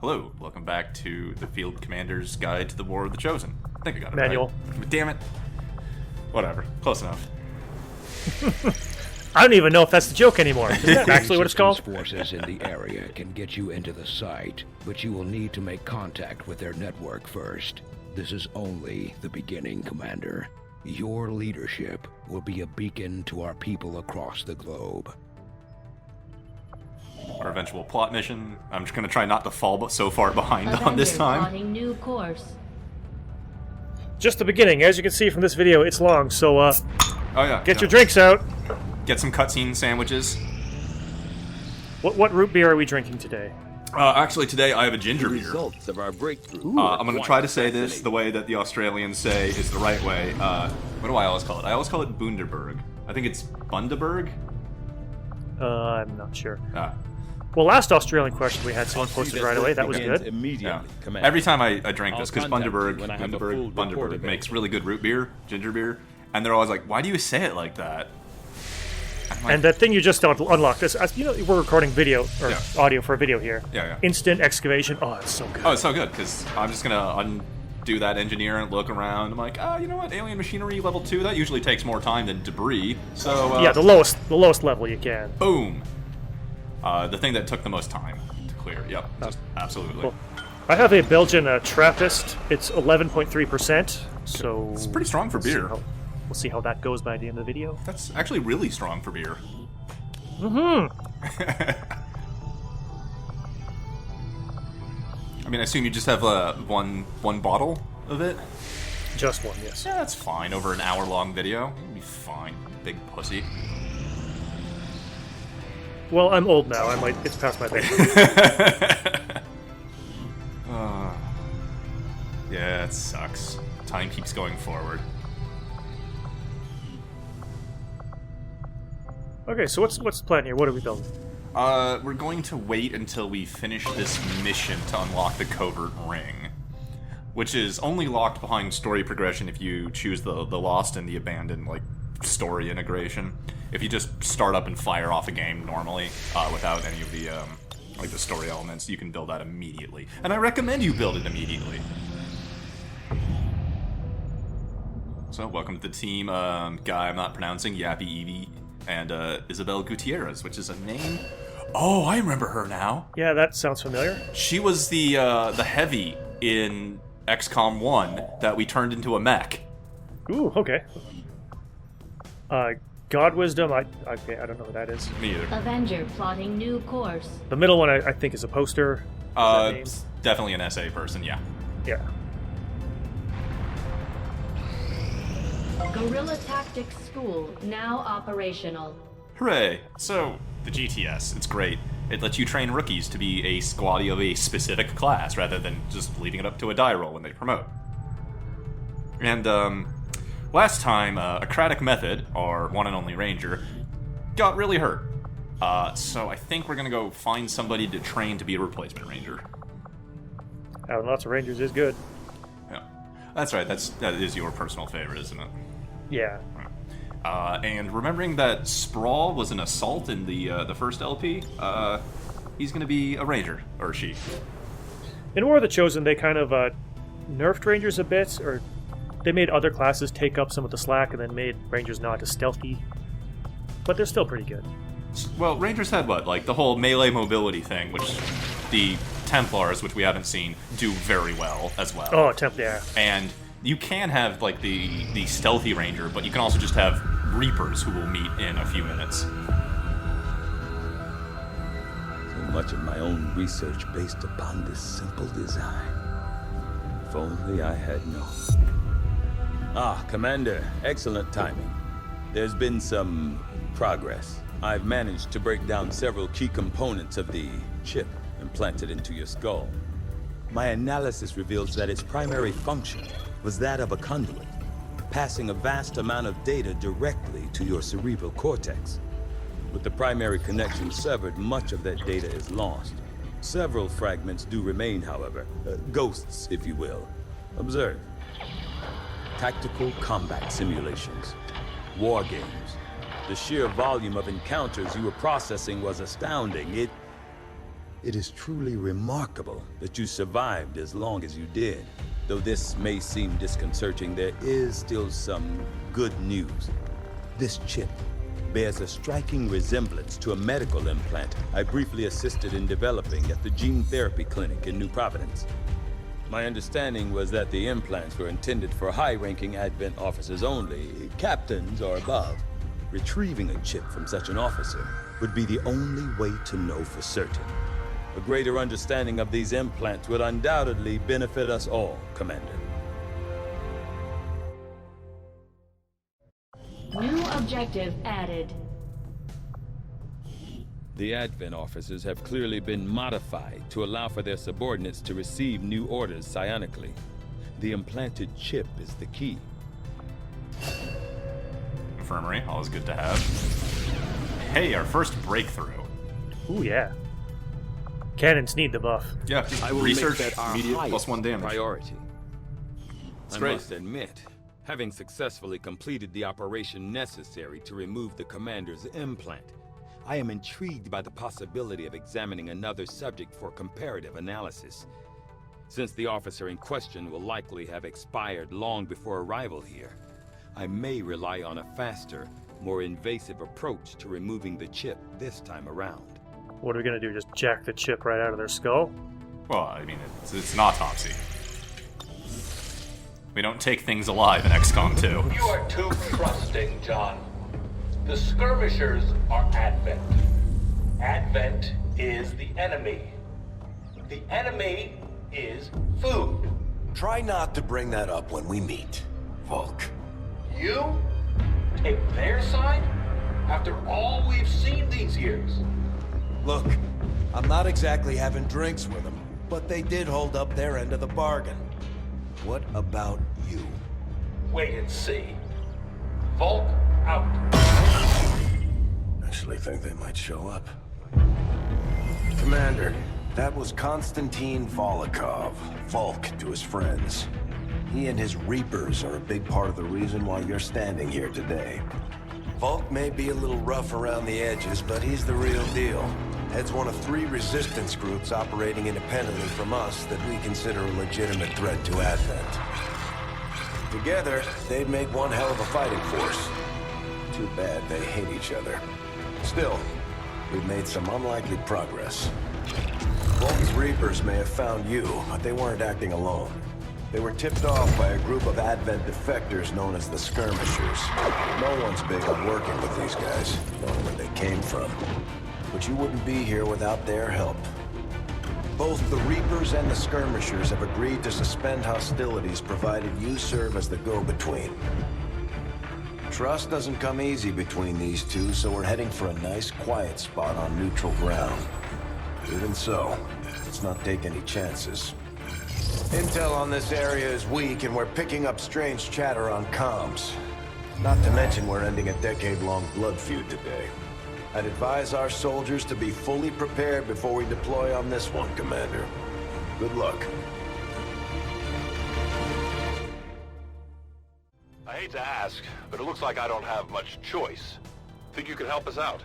Hello, welcome back to the Field Commander's Guide to the War of the Chosen. I think I got it Manual. right. Damn it. Whatever. Close enough. I don't even know if that's the joke anymore. Is that actually what it's called? Forces in the area can get you into the site, but you will need to make contact with their network first. This is only the beginning, Commander. Your leadership will be a beacon to our people across the globe. Our eventual plot mission. I'm just going to try not to fall so far behind on this time. Plotting new course. Just the beginning. As you can see from this video, it's long, so Oh yeah. get your drinks out. Get some cutscene sandwiches. What root beer are we drinking today? Actually, today I have a ginger beer. Results of our breakthrough. I'm going to try to say this the way that the Australians say is the right way. What do I always call it? I always call it Bundaberg. I think it's Bundaberg? I'm not sure. Ah. Well, last Australian question we had someone posted right away. That was good. Immediately, Yeah. Commander. Every time I drink this, because I'll contact Bundaberg, you when I have a full report Bundaberg available. makes really good root beer, ginger beer, and they're always like, "Why do you say it like that?" I'm like, And that thing you just unlocked, this, you know, we're recording video, or Yeah. audio for a video here. Yeah. Instant excavation. Oh, it's so good. Oh, it's so good because I'm just gonna undo that engineer and look around. I'm like, you know what? Alien machinery level 2. That usually takes more time than debris. So Yeah, the lowest level you can. boom. The thing that took the most time to clear. Yep, just absolutely. Cool. I have a Belgian Trappist. It's 11.3%, so It's pretty strong for beer. We'll see how that goes by the end of the video. That's actually really strong for beer. Mm-hmm. I mean, I assume you just have one bottle of it. Just one, yes. Yeah, that's fine. Over an hour-long video, you'll be fine. Big pussy. Well, I'm old now. It's past my bedtime. Yeah, it sucks. Time keeps going forward. Okay, so what's the plan here? What are we building? We're going to wait until we finish this mission to unlock the covert ring, which is only locked behind story progression if you choose the lost and the abandoned story integration. If you just start up and fire off a game normally without any of the the story elements, you can build that immediately, and I recommend you build it immediately. So, welcome to the team, guy I'm not pronouncing, Yappy Evie, and Isabel Gutierrez, which is a name. Oh, I remember her now. Yeah, that sounds familiar. She was the heavy in XCom 1 that we turned into a mech. Ooh, okay. God Wisdom, I don't know what that is. Me either. Avenger plotting new course. The middle one, I think, is a poster. Is that name? Definitely an SA person, yeah. Yeah. Guerrilla Tactics School now operational. Hooray! So, the GTS, it's great. It lets you train rookies to be a squatty of a specific class, rather than just leaving it up to a die roll when they promote. And, last time, Acratic Method, our one and only ranger, got really hurt. So I think we're gonna go find somebody to train to be a replacement ranger. Having lots of Rangers is good. Yeah. That's right, that is your personal favorite, isn't it? Yeah. And remembering that Sprawl was an assault in the first LP, he's gonna be a ranger, or she. In War of the Chosen, they kind of nerfed Rangers a bit, or they made other classes take up some of the slack and then made Rangers not as stealthy. But they're still pretty good. Well, Rangers had what? Like the whole melee mobility thing, which the Templars, which we haven't seen, do very well as well. Oh, yeah. And you can have like the stealthy ranger, but you can also just have Reapers who will meet in a few minutes. So much of my own research based upon this simple design. If only I had known. Ah, Commander, excellent timing. There's been some progress. I've managed to break down several key components of the chip implanted into your skull. My analysis reveals that its primary function was that of a conduit, passing a vast amount of data directly to your cerebral cortex. With the primary connection severed, much of that data is lost. Several fragments do remain, however, ghosts, if you will. Observe. Tactical combat simulations, war games. The sheer volume of encounters you were processing was astounding. It is truly remarkable that you survived as long as you did. Though this may seem disconcerting, there is still some good news. This chip bears a striking resemblance to a medical implant I briefly assisted in developing at the gene therapy clinic in New Providence. My understanding was that the implants were intended for high-ranking Advent officers only, captains or above. Retrieving a chip from such an officer would be the only way to know for certain. A greater understanding of these implants would undoubtedly benefit us all, Commander. New objective added. The Advent officers have clearly been modified to allow for their subordinates to receive new orders psionically. The implanted chip is the key. Infirmary, always good to have. Hey, our first breakthrough. Ooh, yeah. Cannons need the buff. Yeah, I will research, make that our immediate, highest +1 damage. priority. I great. must admit, having successfully completed the operation necessary to remove the commander's implant, I am intrigued by the possibility of examining another subject for comparative analysis. Since the officer in question will likely have expired long before arrival here, I may rely on a faster, more invasive approach to removing the chip this time around. What are we gonna do? Just jack the chip right out of their skull? Well, I mean, it's an autopsy. We don't take things alive in XCOM 2. You are too trusting, John. The skirmishers are Advent. Advent is the enemy. The enemy is food. Try not to bring that up when we meet, Volk. You take their side after all we've seen these years. Look, I'm not exactly having drinks with them, but they did hold up their end of the bargain. What about you? Wait and see. Volk out. Actually think they might show up. Commander, that was Konstantin Volokov, Volk to his friends. He and his Reapers are a big part of the reason why you're standing here today. Volk may be a little rough around the edges, but he's the real deal. Heads one of 3 resistance groups operating independently from us that we consider a legitimate threat to Advent. Together, they'd make one hell of a fighting force. Too bad they hate each other. Still, we've made some unlikely progress. Volk's Reapers may have found you, but they weren't acting alone. They were tipped off by a group of Advent defectors known as the Skirmishers. No one's big on working with these guys, knowing where they came from. But you wouldn't be here without their help. Both the Reapers and the Skirmishers have agreed to suspend hostilities provided you serve as the go-between. Trust doesn't come easy between these two, so we're heading for a nice, quiet spot on neutral ground. Even so, let's not take any chances. Intel on this area is weak, and we're picking up strange chatter on comms. Not to mention we're ending a decade-long blood feud today. I'd advise our soldiers to be fully prepared before we deploy on this one, Commander. Good luck. I hate to ask, but it looks like I don't have much choice. Think you could help us out?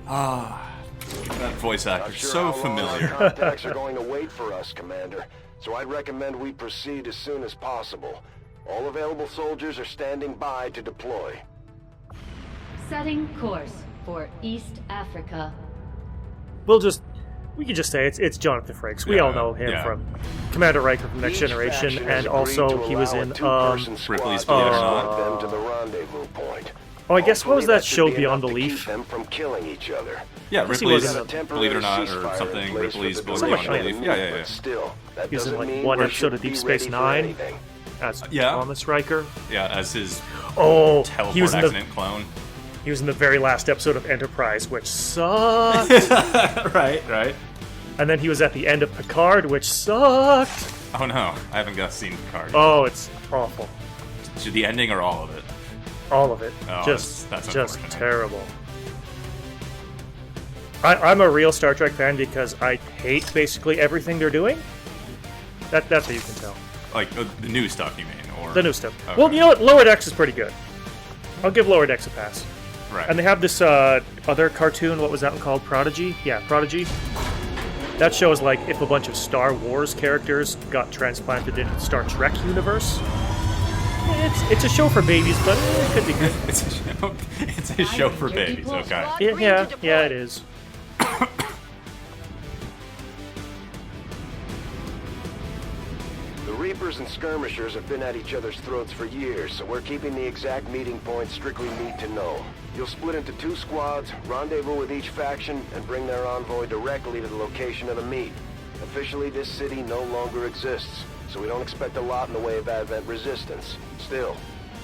That voice actor, Not sure so how long familiar. our contacts are going to wait for us, Commander. So I'd recommend we proceed as soon as possible. All available soldiers are standing by to deploy. Setting course for East Africa. We can just say it's Jonathan Frakes. We all know him from Commander Riker from Next Each Generation, faction has and agreed also to he was allow a in two-person squad Ripley's to Believe It or escort Not. them to the rendezvous point. Oh, I guess what was Hopefully that show should be Beyond enough to keep Belief? them from killing each other. Yeah, guess he Ripley's was in a Believe It or Not, temporary or ceasefire something. in place Ripley's for the Believe It or Something Not. like Yeah, yeah, But yeah. still, that He was in, doesn't like, mean one we episode of shouldn't be Deep Space ready for Nine. anything. As Yeah. Thomas Riker. Yeah, as his Oh, teleport he was in the accident clone. he was in the very last episode of Enterprise, which sucked. Right. And then he was at the end of Picard, which sucked. Oh no, I haven't seen Picard. Oh, it's awful. To the ending or all of it? All of it. Oh, just that's unfortunate. terrible. I'm a real Star Trek fan because I hate basically everything they're doing. That's what you can tell. Like the new stuff, you mean? Or The new stuff. Okay. Well, you know what? Lower Decks is pretty good. I'll give Lower Decks a pass. Right. And they have this other cartoon, what was that one called? Prodigy? Yeah, Prodigy. That shows, like, if a bunch of Star Wars characters got transplanted into the Star Trek universe. It's a show for babies, but it could be good. It's a show for babies, okay. Yeah, it is. The Reapers and Skirmishers have been at each other's throats for years, so we're keeping the exact meeting point strictly need to know. You'll split into 2 squads, rendezvous with each faction, and bring their envoy directly to the location of the meet. Officially, this city no longer exists, so we don't expect a lot in the way of Advent resistance. Still,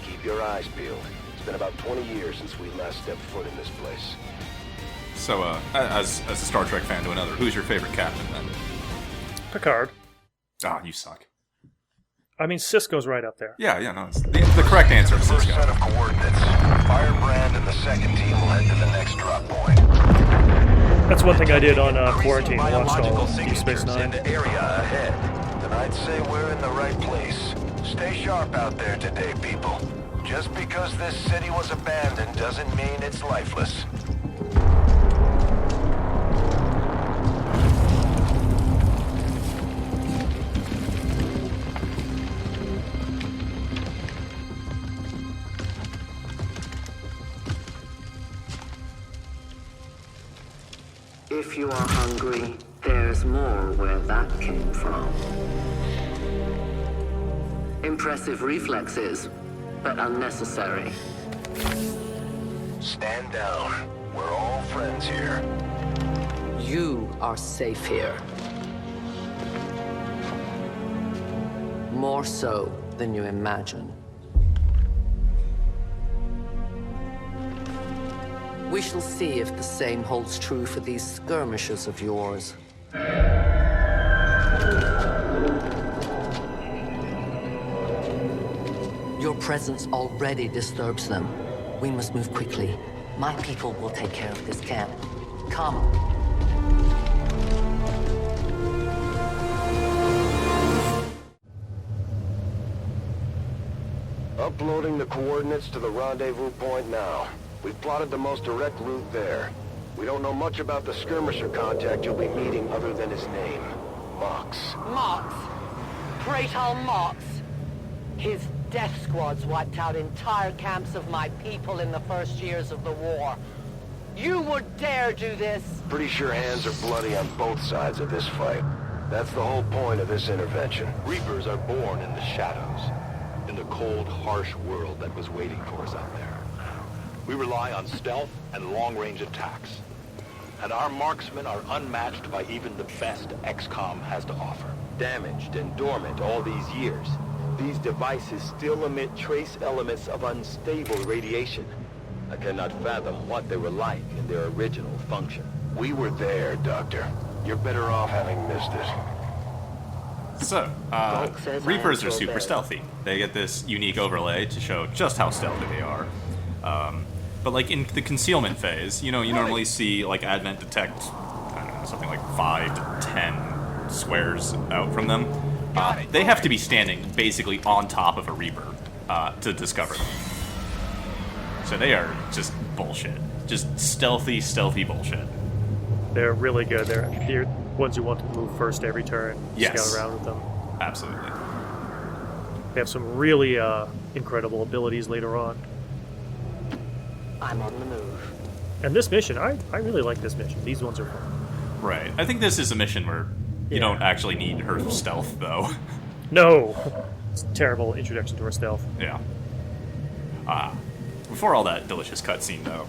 keep your eyes peeled. It's been about 20 years since we last stepped foot in this place. So, as a Star Trek fan to another, who's your favorite captain then? Picard. Ah, you suck. I mean, Cisco's right up there. Yeah, no, it's the correct answer is First Cisco. set of coordinates. Firebrand and the second team will head to the next drop point. That's one thing I did on Quarantine. I watched all Biological Deep Space signatures Nine. in the area ahead. Then I'd say we're in the right place. Stay sharp out there today, people. Just because this city was abandoned doesn't mean it's lifeless. If you are hungry, there's more where that came from. Impressive reflexes, but unnecessary. Stand down. We're all friends here. You are safe here. More so than you imagine. We shall see if the same holds true for these skirmishers of yours. Your presence already disturbs them. We must move quickly. My people will take care of this camp. Come. Uploading the coordinates to the rendezvous point now. We've plotted the most direct route there. We don't know much about the skirmisher contact you'll be meeting other than his name. Mox. Mox. Praetor Mox. His death squads wiped out entire camps of my people in the first years of the war. You would dare do this? Pretty sure hands are bloody on both sides of this fight. That's the whole point of this intervention. Reapers are born in the shadows, in the cold, harsh world that was waiting for us out there. We rely on stealth and long-range attacks. And our marksmen are unmatched by even the best XCom has to offer. Damaged and dormant all these years, these devices still emit trace elements of unstable radiation. I cannot fathom what they were like in their original function. We were there, Doctor. You're better off having missed it. So, Reapers are super stealthy. They get this unique overlay to show just how stealthy they are. But like in the concealment phase, you normally see like Advent detect, I don't know, something like 5 to 10 squares out from them. They have to be standing basically on top of a Reaper to discover them. So they are just bullshit. Just stealthy bullshit. They're really good. They're ones you want to move first every turn. Yes. Scout around with them. Absolutely. They have some really incredible abilities later on. I'm on the move. And this mission, I really like this mission. These ones are fun. Right. I think this is a mission where you don't actually need her stealth, though. No! It's a terrible introduction to her stealth. Yeah. Before all that delicious cutscene, though,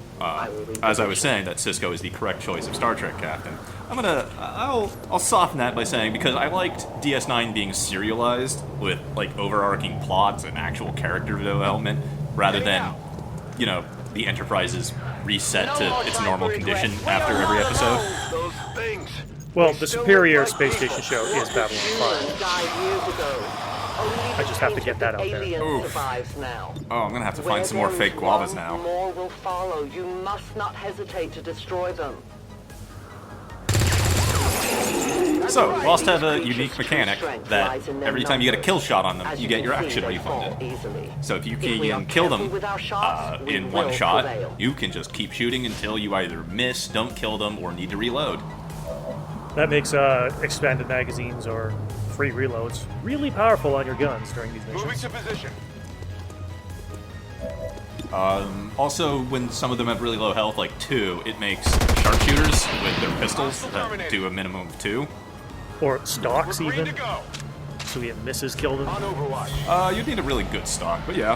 as I was saying that Cisco is the correct choice of Star Trek captain, I'll soften that by saying, because I liked DS9 being serialized with, like, overarching plots and actual character development, rather than, the Enterprise's reset to its normal condition after every episode. Those things. Well, the superior space station show is Babylon 5. I just have to get that out there. Now. Oh, I'm gonna have to find some more fake guavas now. More will follow. You must not hesitate to destroy them. So, Lost have a unique mechanic that every time you get a kill shot on them, you get your action refunded. So if you can kill them in one shot, you can just keep shooting until you either miss, don't kill them, or need to reload. That makes expanded magazines or free reloads really powerful on your guns during these missions. Moving to position. Also, when some of them have really low health, like 2, it makes sharpshooters with their pistols that do a minimum of 2. Or stocks, even. So he misses kill them. You'd need a really good stock, but yeah.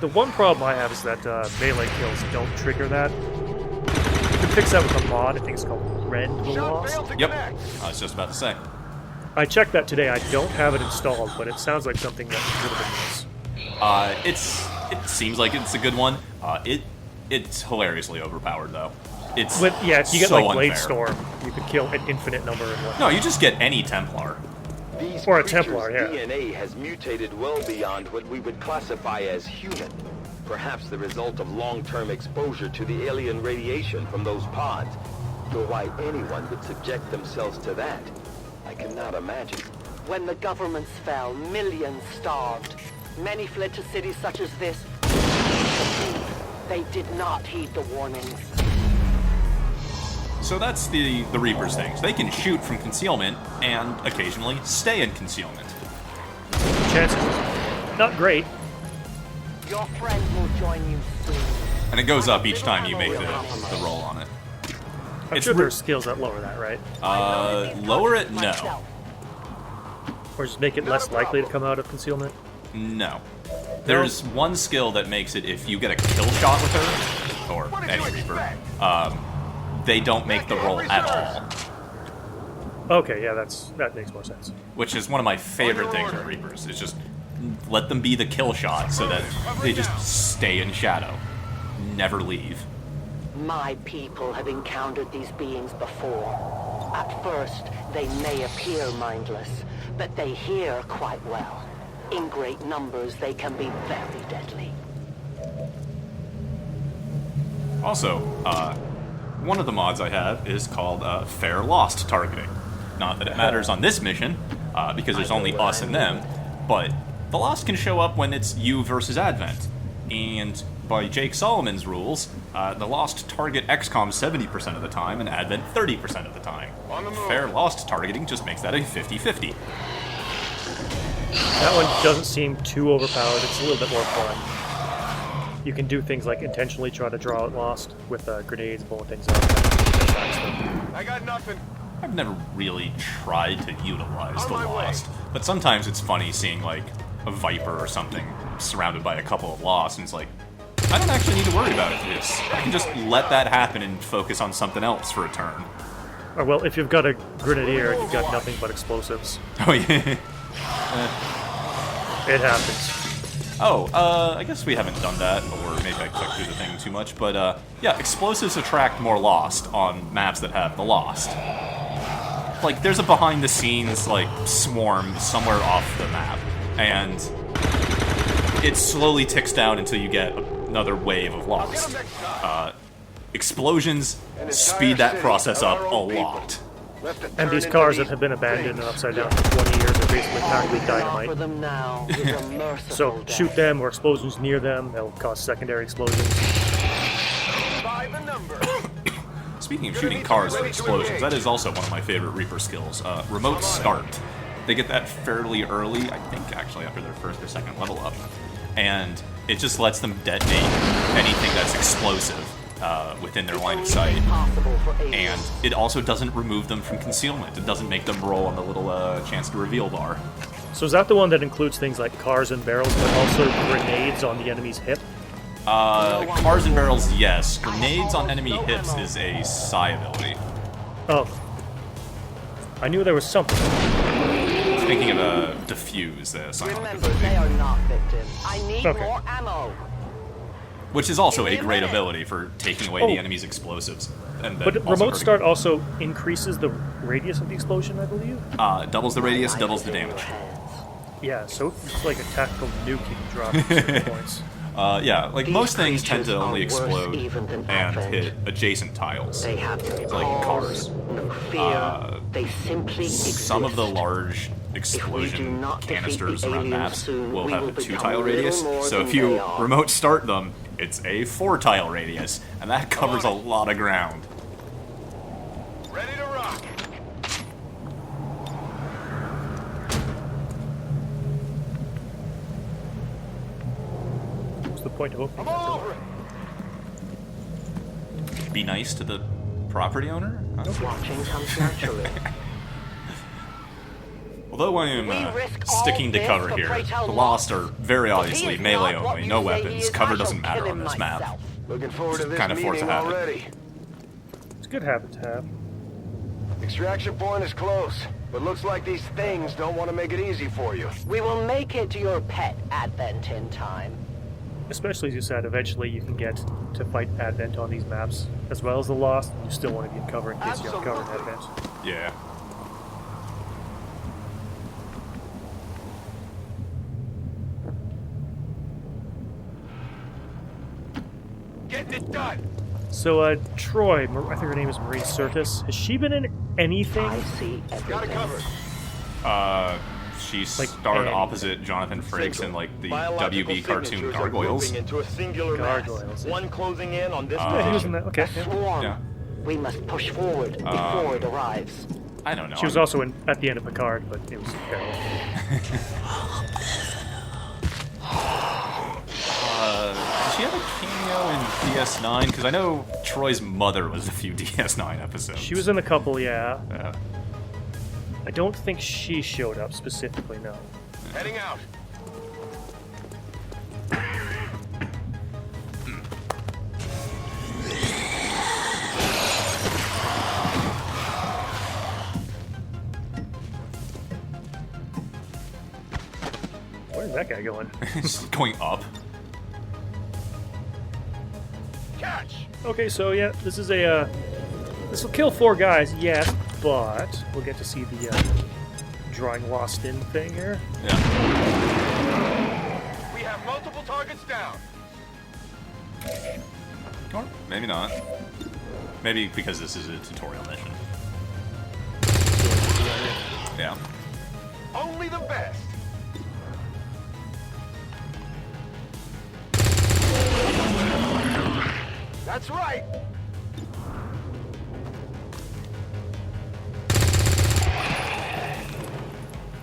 The one problem I have is that melee kills don't trigger that. You can fix that with a mod, I think it's called Rend the Lost. Yep, I was just about to say. I checked that today, I don't have it installed, but it sounds like something that should have been nice. It seems like it's a good one. It's hilariously overpowered though. It's yeah, if you get so like Blade unfair. Storm, you could kill an infinite number in one. No, you just get any Templar. These Or a creatures' Templar, yeah. DNA has mutated well beyond what we would classify as human. Perhaps the result of long-term exposure to the alien radiation from those pods. Though why anyone would subject themselves to that, I cannot imagine. When the governments fell, millions starved. Many fled to cities such as this. They did not heed the warnings. So that's the Reaper's things. They can shoot from concealment and occasionally stay in concealment. Chances, not great. Your friend will join you soon. And it goes up each time you make the roll on it. I'm sure there are skills that lower that, right? Lower it? No. Or just make it less likely to come out of concealment? No. There's one skill that makes it if you get a kill shot with her, or any Reaper, they don't make the roll at all. Okay, yeah, that makes more sense. Which is one of my favorite things with Reapers, is just let them be the kill shot so that they just stay in shadow. Never leave. My people have encountered these beings before. At first, they may appear mindless, but they hear quite well. In great numbers, they can be very deadly. Also, one of the mods I have is called Fair Lost Targeting. Not that it matters on this mission, because there's only us and them, but the Lost can show up when it's you versus Advent. And by Jake Solomon's rules, the Lost target XCom 70% of the time and Advent 30% of the time. Fair Lost targeting just makes that a 50-50. That one doesn't seem too overpowered. It's a little bit more fun. You can do things like intentionally try to draw out Lost with grenades, blowing things up. I got nothing. I've never really tried to utilize the Lost, but sometimes it's funny seeing like a Viper or something surrounded by a couple of Lost, and it's like, I don't actually need to worry about this. I can just let that happen and focus on something else for a turn. Or well, if you've got a Grenadier and you've got nothing but explosives. Oh yeah. It happens. Oh, I guess we haven't done that, or maybe I clicked through the thing too much, but yeah, explosives attract more Lost on maps that have the Lost. Like, there's a behind-the-scenes, like, swarm somewhere off the map, and it slowly ticks down until you get another wave of Lost. Explosions speed that process up a lot. And these cars that have been abandoned and upside down for 20 years are basically practically dynamite. For them now is a merciful So death. shoot them or explosions near them, they'll cause secondary explosions. By the number. Speaking of shooting cars for explosions, that is also one of my favorite Reaper skills. Remote start. They get that fairly early, I think actually after their first or second level up. And it just lets them detonate anything that's explosive within their line of sight. And it also doesn't remove them from concealment. It doesn't make them roll on the little chance to reveal bar. So is that the one that includes things like cars and barrels, but also grenades on the enemy's hip? Cars and barrels, yes. Grenades on enemy hips is a psi ability. Oh. I knew there was something. Thinking of diffuse, the sonic Remember, ability. they are not victims. I need Okay. more ammo. Which is also a great ability for taking away the Oh. enemy's explosives. And then But also remote hurting start them. also increases the radius of the explosion, I believe? Doubles the radius, doubles the damage. Yeah, so it's like a tactical nuke you can drop at certain points. Yeah, like These most things tend to creatures only are worse explode even than and Advent. hit adjacent tiles. They have Like cars. no fear. They simply exist. some of the large explosion not defeat canisters the around aliens maps soon, will we have will a become 2-tile radius. little more So than if you they are. remote start them, it's a 4-tile radius, and that covers a lot of ground. Ready to rock. What's the point of opening I'm that all door? over it. Be nice to the property owner? Watching comes naturally. Although I am We risk all sticking to this cover for here, pray tell the Lost Mox. are very If he obviously is melee not what only, you no say he weapons. is, Cover I shall doesn't matter kill on him this map. myself. Looking forward to this Kinda forced meeting to happen. already. It's a good habit to have. Extraction point is close, but looks like these things don't want to make it easy for you. We will make it to your pet Advent in time. Especially as you said, eventually you can get to fight Advent on these maps, as well as the Lost. You still want to be in cover in case you have cover in Advent. Yeah. Getting it done. So, Troy, I think her name is Marie Curtis. Has she been in anything? I see Got it everything. covered. She Like, starred and- opposite Jonathan Frakes in like the WB cartoon Gargoyles. Into a singular mass. Gargoyles. One closing in on this Yeah, he was in that. Okay. A Yeah. swarm. Yeah. We must push forward before it arrives. I don't know. She was also in at the end of Picard, but it was terrible. Did she have a cameo in DS9? Because I know Troy's mother was in a few DS9 episodes. She was in a couple, yeah. Yeah. I don't think she showed up specifically, no. Heading out. Where's that guy going? She's going up. Catch. Okay, so yeah, this is a, this will kill 4 guys, yes, but we'll get to see the, drawing Lost in thing here. Yeah. We have multiple targets down. Or maybe not. Maybe because this is a tutorial mission. Yeah. Only the best. That's right.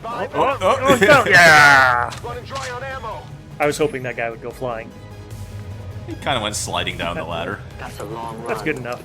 Five Yeah! running dry on ammo. I was hoping that guy would go flying. He kind of went sliding down the ladder. That's a long run. That's good enough.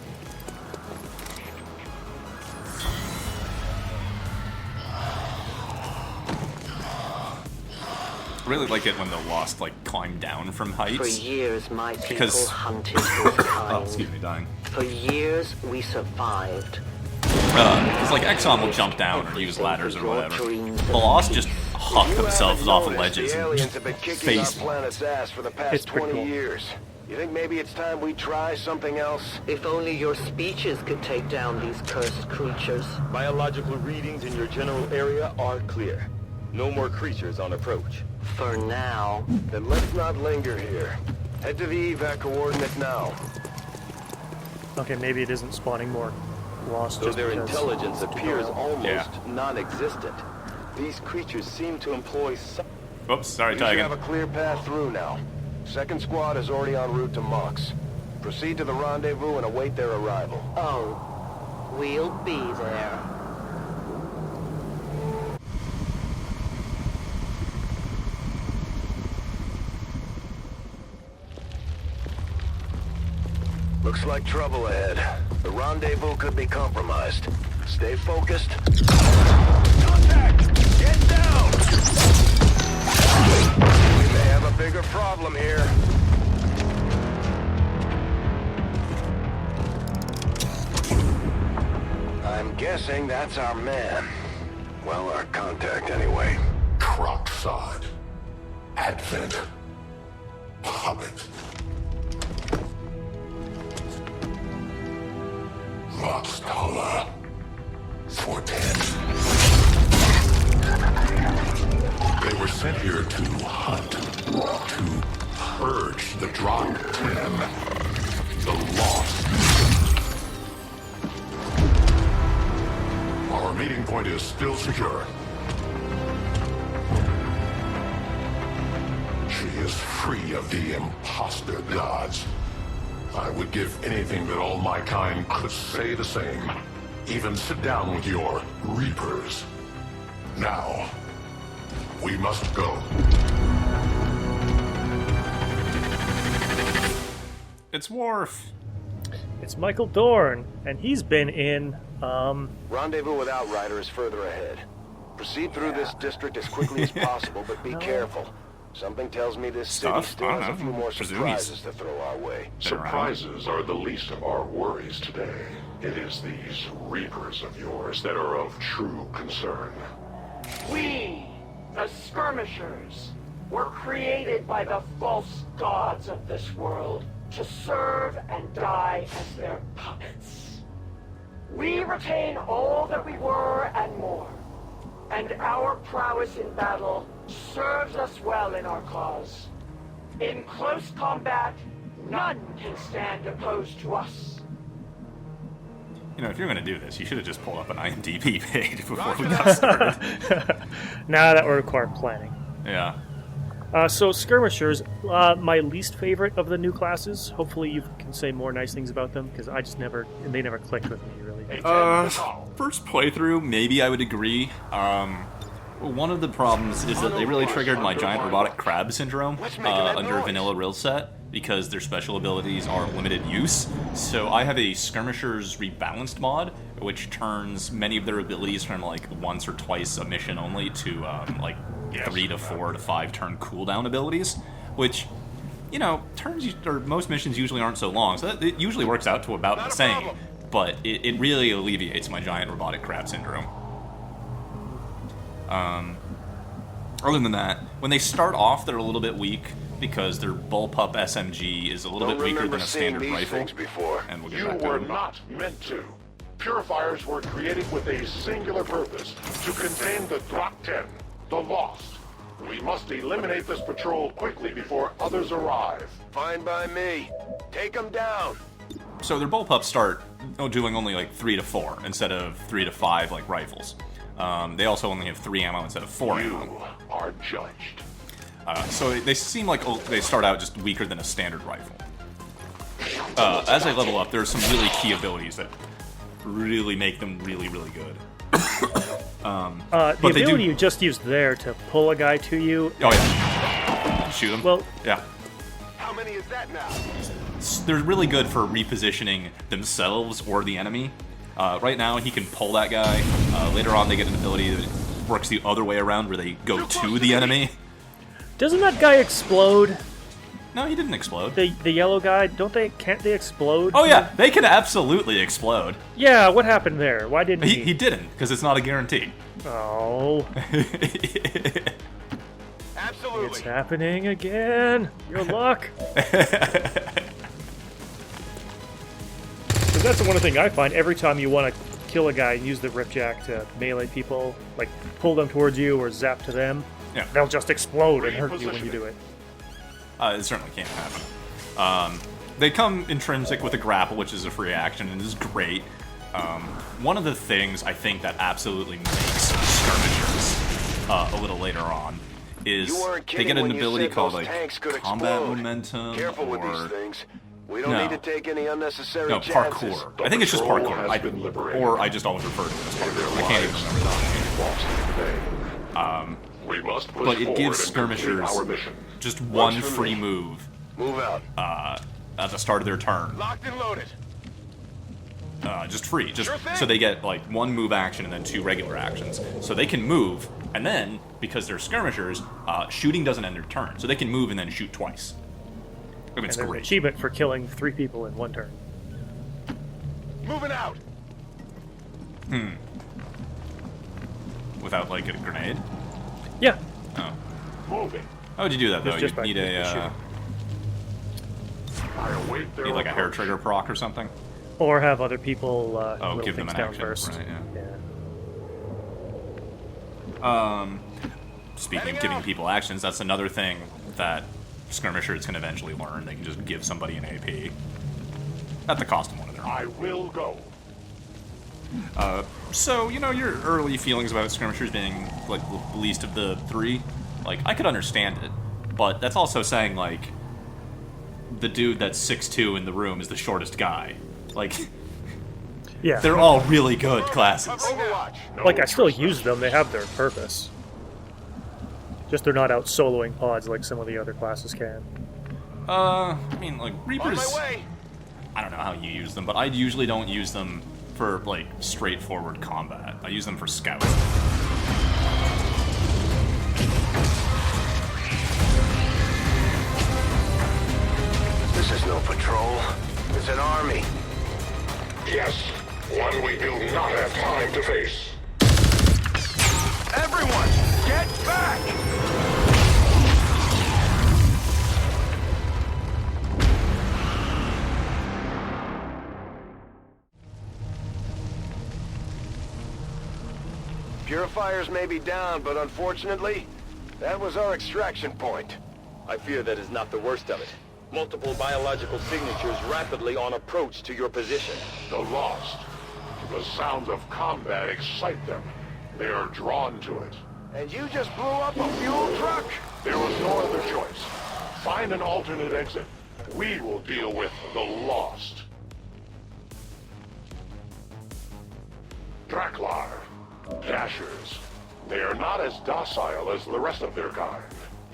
I really like it when the Lost like climb down from For heights. years, my people Because- hunted this Oh, kind. excuse me, dying. For years, we survived. Because like XCom will jump down or use ladders or whatever. The Lost just huck You themselves haven't off of noticed ledges the and aliens just have been kicking our face. planet's ass for the past It's pretty 20 cool. years. You think maybe it's time we try something else? If only your speeches could take down these cursed creatures. Biological readings in your general area are clear. No more creatures on approach. For now. Then let's not linger here. Head to the evac coordinate now. Okay, maybe it isn't spawning more Lost Though just their because intelligence it's appears tutorial. almost Yeah. non-existent, these creatures seem to employ some... Oops, sorry, You should have Tigan. a clear path through now. Second squad is already en route to Mox. Proceed to the rendezvous and await their arrival. Oh, we'll be there. Looks like trouble ahead. The rendezvous could be compromised. Stay focused. Contact! Get down! We may have a bigger problem here. I'm guessing that's our man. Well, our contact anyway. Crocksod. Advent. Puppet. Moxtala. 410. They were sent here to hunt. To purge the Drop 10. The Lost. Our meeting point is still secure. She is free of the imposter gods. I would give anything that all my kind could say the same. Even sit down with your Reapers. Now, we must go. It's Worf. It's Michael Dorn, and he's been in, Rendezvous with Outrider is further ahead. Proceed through this district as quickly as possible, but be careful. Something tells me this city still has a few more surprises to throw our way. Surprises are the least of our worries today. It is these Reapers of yours that are of true concern. We, the Skirmishers, were created by the false gods of this world to serve and die as their puppets. We retain all that we were and more, and our prowess in battle serves us well in our cause. In close combat, none can stand opposed to us. You know, if you're going to do this, you should have just pulled up an IMDb page before we got started. Nah, that would require planning. Yeah. So Skirmishers, my least favorite of the new classes. Hopefully you can say more nice things about them, because they never clicked with me, really. First playthrough, maybe I would agree. One of the problems is that they really triggered my giant robotic crab syndrome under vanilla rule set, because their special abilities are limited use. So I have a Skirmishers Rebalanced mod, which turns many of their abilities from like once or twice a mission only to like 3 to 4 to 5 turn cooldown abilities, which, you know, most missions usually aren't so long, so it usually works out to about the same, but it really alleviates my giant robotic crab syndrome. Other than that, when they start off, they're a little bit weak because their bullpup SMG is a little bit weaker than a standard rifle. And we'll get You back to were them. not meant to. Purifiers were created with a singular purpose, to contain the Drop 10, the Lost. We must eliminate this patrol quickly before others arrive. Fine by me. Take them down. So their bullpups start doing only like 3 to 4 instead of 3 to 5 like rifles. They also only have 3 ammo instead of 4 ammo. You are judged. So they seem like they start out just weaker than a standard rifle. As they level up, there's some really key abilities that really make them really, really good. The ability you just used there to pull a guy to you. Oh yeah, shoot him. Well, yeah. How many is that now? They're really good for repositioning themselves or the enemy. Right now, he can pull that guy. Later on, they get an ability that works the other way around, where they go to the enemy. Doesn't that guy explode? No, he didn't explode. The yellow guy, can't they explode? Oh yeah, they can absolutely explode. Yeah, what happened there? Why didn't he? He didn't, because it's not a guarantee. Oh. Absolutely. It's happening again. Your luck. Because that's the one thing I find. Every time you want to kill a guy and use the ripjack to melee people, like pull them towards you or zap to them, they'll just explode and hurt you when you do it. It certainly can't happen. They come intrinsic with a grapple, which is a free action, and is great. One of the things I think that absolutely makes Skirmishers a little later on is they get an ability called like combat momentum. Careful with these things. We don't need to take any unnecessary chances. Parkour. I think it's just parkour. Or I just always refer to it as parkour. I can't even remember that. But it gives Skirmishers just one free move. Move out. At the start of their turn. Locked and loaded. Just free. Just so they get like 1 move action and then 2 regular actions. So they can move, and then, because they're Skirmishers, shooting doesn't end their turn. So they can move and then shoot twice. I mean, it's There's great. an achievement for killing 3 people in 1 turn. Moving out. Without like a grenade? Yeah. Oh. Moving. How would you do that though? Just You need a need like a hair trigger proc or something? Or have other people give them things an down action, first. right, yeah. Speaking of giving people actions, that's another thing that Skirmishers can eventually learn. They can just give somebody an AP. At the cost of one of their own. I will go. So, you know, your early feelings about skirmishers being, like, the least of the three, like, I could understand it. But that's also saying, like, the dude that's 6'2" in the room is the shortest guy. Like, yeah, they're all really good classes. Like, I still use them. They have their purpose. Just they're not out soloing pods like some of the other classes can. I mean, like, Reapers... I don't know how you use them, but I usually don't use them for, like, straightforward combat. I use them for scouts. This is no patrol. It's an army. Yes, one we do not have time to face. Everyone, get back! Purifiers may be down, but unfortunately, that was our extraction point. I fear that is not the worst of it. Multiple biological signatures rapidly on approach to your position. The Lost. The sounds of combat excite them. They are drawn to it. And you just blew up a fuel truck? There was no other choice. Find an alternate exit. We will deal with the Lost. Draklar. Dashers. They are not as docile as the rest of their kind.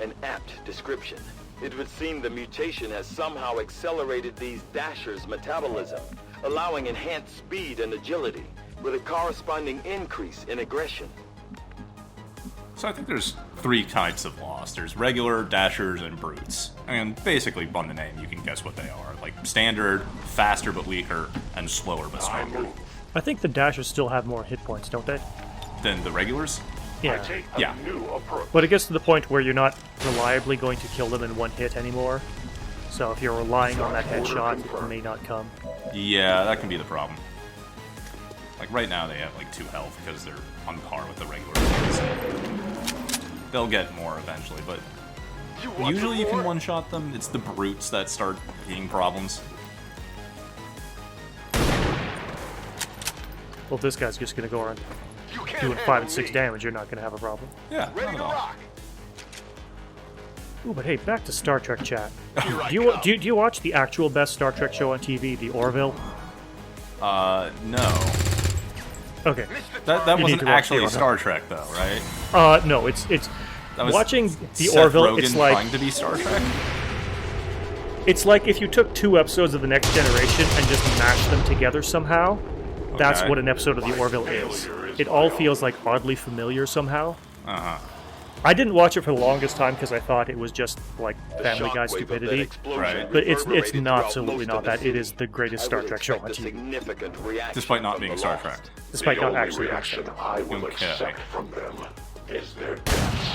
An apt description. It would seem the mutation has somehow accelerated these Dashers' metabolism, allowing enhanced speed and agility, with a corresponding increase in aggression. So I think there's three types of Lost. There's regular, Dashers, and Brutes. And basically, from the name, you can guess what they are. Like, standard, faster but weaker, and slower but stronger. I think the Dashers still have more hit points, don't they? Than the regulars? Yeah. Yeah. But it gets to the point where you're not reliably going to kill them in one hit anymore. So if you're relying on that headshot, it may not come. Yeah, that can be the problem. Like, right now they have, like, 2 health because they're on par with the regular ones. They'll get more eventually, but usually you can one-shot them. It's the Brutes that start being problems. Well, if this guy's just going to go around doing 5 and 6 damage, you're not going to have a problem. Yeah, not at all. Ooh, but hey, back to Star Trek chat. Do you watch the actual best Star Trek show on TV, the Orville? No. Okay. That wasn't actually Star Trek, though, right? No, it's that was watching the Seth Orville. Rogen it's like trying to be Star Trek. It's like if you took 2 episodes of The Next Generation and just mashed them together somehow. That's what an episode of the Orville is. It all feels like oddly familiar somehow. Uh-huh. I didn't watch it for the longest time because I thought it was just like Family Guy stupidity. Right. But it's not absolutely not that. It is the greatest Star Trek show on TV. Despite not being Star Trek. Despite not actually being Star Trek. I will accept from them is their deaths.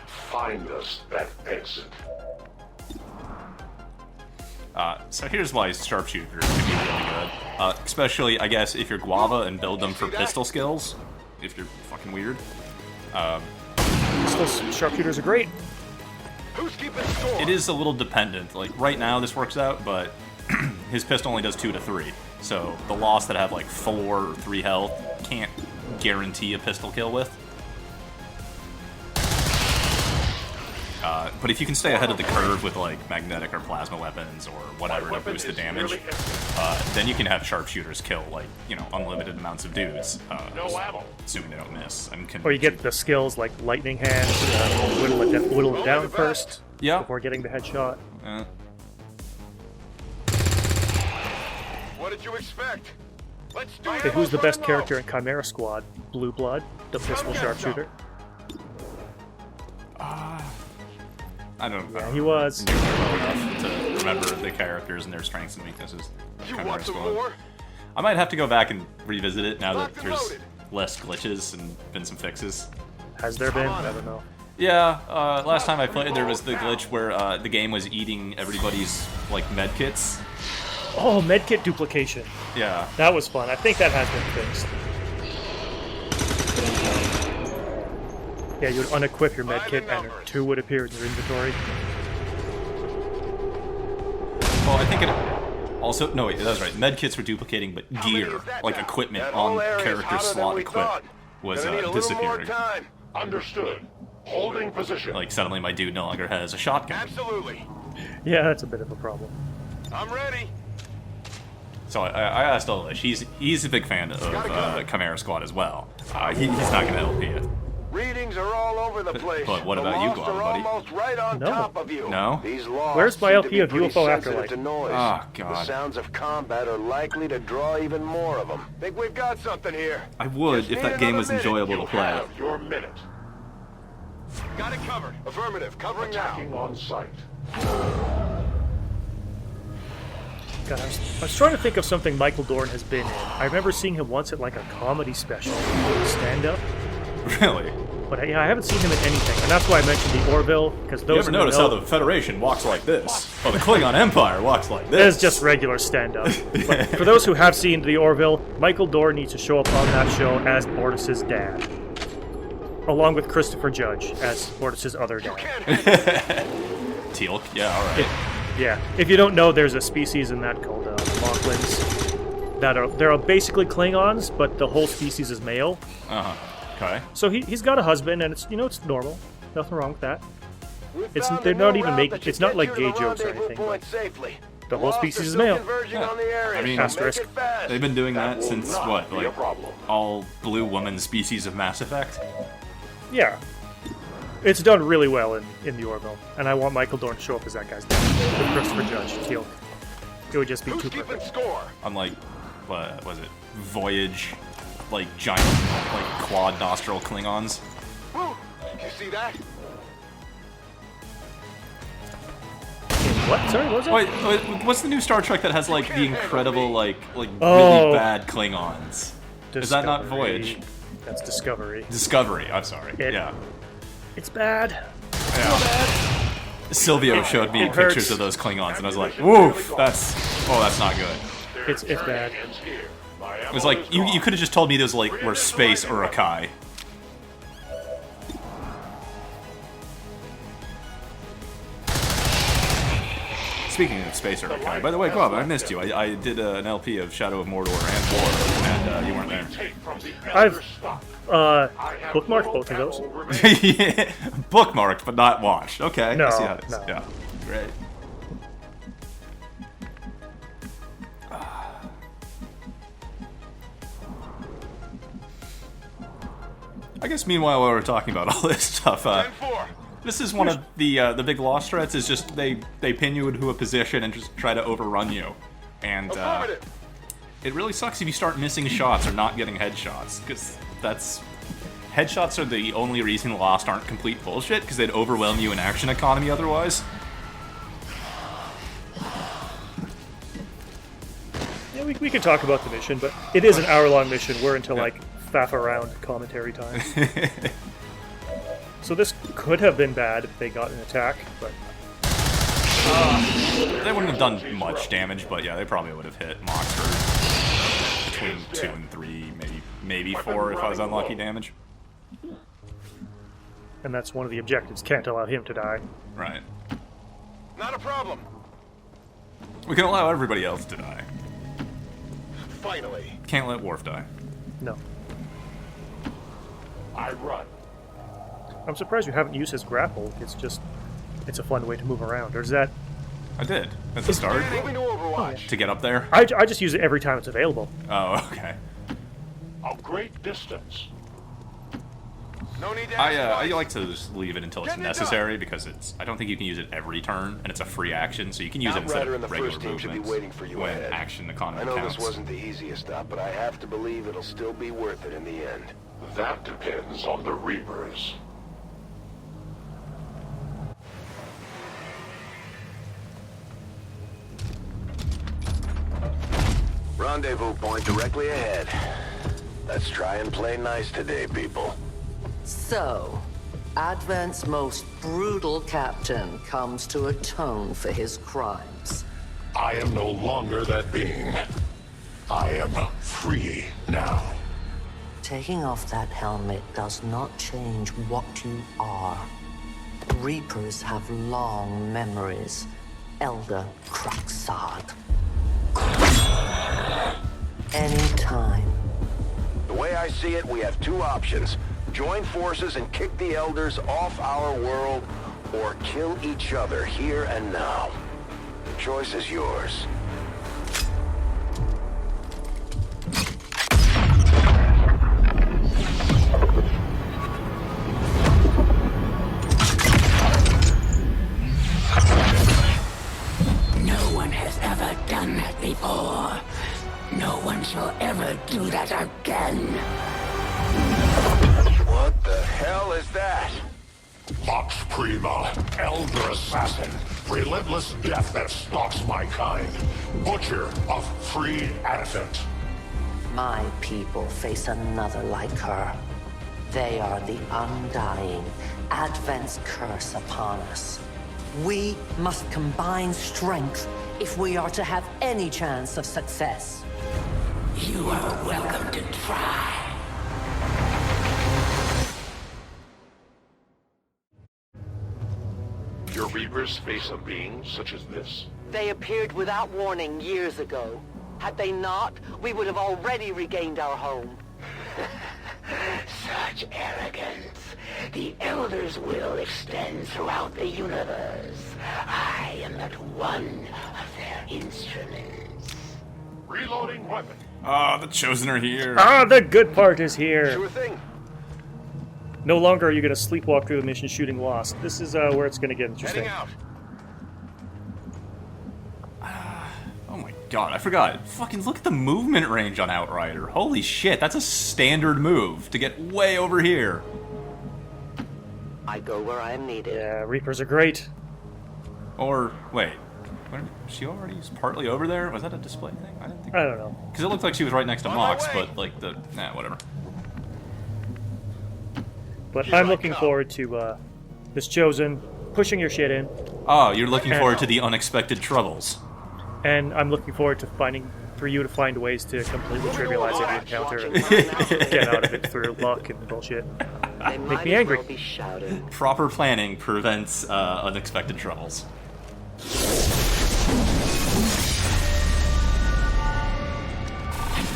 Find us that exit. So here's why sharpshooters can be really good. Especially, I guess, if you're Guava and build them for pistol skills. If you're fucking weird. Pistol sharpshooters are great. Who's keeping score? It is a little dependent. Like, right now this works out, but his pistol only does 2 to 3. So the Lost that have, like, 4 or 3 health can't guarantee a pistol kill with. But if you can stay ahead of the curve with, like, magnetic or plasma weapons or whatever to boost the damage, then you can have sharpshooters kill, like, you know, unlimited amounts of dudes. Assuming they don't miss. Or you get the skills like Lightning Hand, whittle it down first before getting the headshot. What did you expect? Let's do it. Okay, who's the best character in Chimera Squad? Blue Blood, the pistol sharpshooter. I don't know. Yeah, he was. Well enough to remember the characters and their strengths and weaknesses. I might have to go back and revisit it now that there's less glitches and been some fixes. Has there been? I don't know. Yeah, last time I played there was the glitch where the game was eating everybody's, like, medkits. Oh, medkit duplication. Yeah. That was fun. I think that has been fixed. Yeah, you would unequip your medkit and 2 would appear in your inventory. Well, I think Also, no, wait, that's right. Medkits were duplicating, but gear, like equipment on character slot equip, was disappearing. Understood. Holding position. Like, suddenly my dude no longer has a shotgun. Absolutely. Yeah, that's a bit of a problem. I'm ready. So I asked Olish. He's a big fan of Chimera Squad as well. He's not going to help you. Readings are all over the place. But what about you, Guava, buddy? Almost right on top of you. No? These laws Where's my seem LP to be of pretty UFO sensitive Afterlife? to noise. Oh, The God. sounds of combat are likely to draw even more of them. Think we've got something here. I would if that game was enjoyable to play. Have your minute. Got it covered. Affirmative. Covering Attacking now. on sight. God, I was trying to think of something Michael Dorn has been in. I remember seeing him once at like a comedy special, stand-up. Really? But I haven't seen him in anything, and that's why I mentioned the Orville, because those You ever who notice know, how the Federation walks like this? Well, the Klingon Empire walks like It this. is just regular stand-up. But for those who have seen the Orville, Michael Dorn needs to show up on that show as Bortus's dad, along with Christopher Judge as Bortus's other dad. Teal'c? Yeah, alright. Yeah, if you don't know, there's a species in that called the Mocklins. They're basically Klingons, but the whole species is male. Uh-huh. Okay. So he's got a husband, and it's it's normal. Nothing wrong with that. They're not even making. It's not like gay jokes or anything. But the whole species is male. I mean, Asterisk. they've been doing that since what, like all blue woman species of Mass Effect? Yeah. It's done really well in the Orville, and I want Michael Dorn to show up as that guy's dad with Christopher Judge, Teal'c. It would just be too perfect. Unlike, what was it, Voyage, like giant, like quad nostril Klingons. Woo! You see that? What? Sorry, what was that? Wait, what's the new Star Trek that has like the incredible, like really bad Klingons? Is that not Voyage? That's Discovery. Discovery. I'm sorry. Yeah. It's bad. Yeah. Silvio showed me pictures of those Klingons, and I was like, "Woof, that's not good." It's bad. It was like you could have just told me those were space Urukai. Speaking of space Urukai, by the way, Guava, I missed you. I did an LP of Shadow of Mordor and War, and you weren't there. I've bookmarked both of those. Yeah, bookmarked, but not watched. Okay, No, I see how it is. no. Yeah, great. I guess meanwhile, while we're talking about all this stuff, this is one of the big lost threats. Is just they pin you into a position and just try to overrun you, and it really sucks if you start missing shots or not getting headshots, because headshots are the only reason Lost aren't complete bullshit, because they'd overwhelm you in action economy otherwise. Yeah, we can talk about the mission, but it is an hour-long mission. We're into like faff around commentary time. So this could have been bad if they got an attack, but They wouldn't have done much damage, but yeah, they probably would have hit Mox for between 2 and 3, maybe 4 if I was unlucky damage. and that's one of the objectives. Can't allow him to die. Right. Not a problem. We can allow everybody else to die. Finally. Can't let Worf die. No. I run. I'm surprised you haven't used his grapple. It's a fun way to move around. Or is that... I did. At the start. Moving to Overwatch. To get up there? I just use it every time it's available. Oh, okay. A great distance. No need to I like to just leave it until it's necessary, because I don't think you can use it every turn, and it's a free action, so you can use it instead Outrider and of the regular first team should be movements waiting for you when ahead. action economy I know counts. this wasn't the easiest stop, but I have to believe it'll still be worth it in the end. That depends on the Reapers. Rendezvous point directly ahead. Let's try and play nice today, people. So, Advent's most brutal captain comes to atone for his crimes. I am no longer that being. I am free now. Taking off that helmet does not change what you are. Reapers have long memories. Elder Craxad. Anytime. The way I see it, we have two options. Join forces and kick the Elders off our world, or kill each other here and now. The choice is yours. No one has ever done that before. No one shall ever do that again. What the hell is that? Vox Prima, Elder Assassin, relentless death that stalks my kind, Butcher of Free Advent. My people face another like her. They are the undying, Advent's curse upon us. We must combine strength if we are to have any chance of success. You are welcome to try. Your Reapers face a being such as this? They appeared without warning years ago. Had they not, we would have already regained our home. Such arrogance. The Elder's will extends throughout the universe. I am but one of their instruments. Reloading weapon. Ah, the Chosen are here. Ah, the good part is here. Sure thing. No longer are you going to sleepwalk through the mission shooting Lost. This is where it's going to get interesting. Heading out. Oh my god, I forgot. Fucking look at the movement range on Outrider. Holy shit, that's a standard move to get way over here. I go where I am needed. Yeah, Reapers are great. Or, wait. She already is partly over there? Was that a display thing? I didn't think. I don't know. Because it looked like she was right next to Mox, but like the. Nah, whatever. But I'm looking forward to this Chosen pushing your shit in. Oh, you're looking forward to the unexpected troubles. And I'm looking forward to for you to find ways to completely trivialize every encounter and get out of it through luck and bullshit. Make me angry. Proper planning prevents unexpected troubles.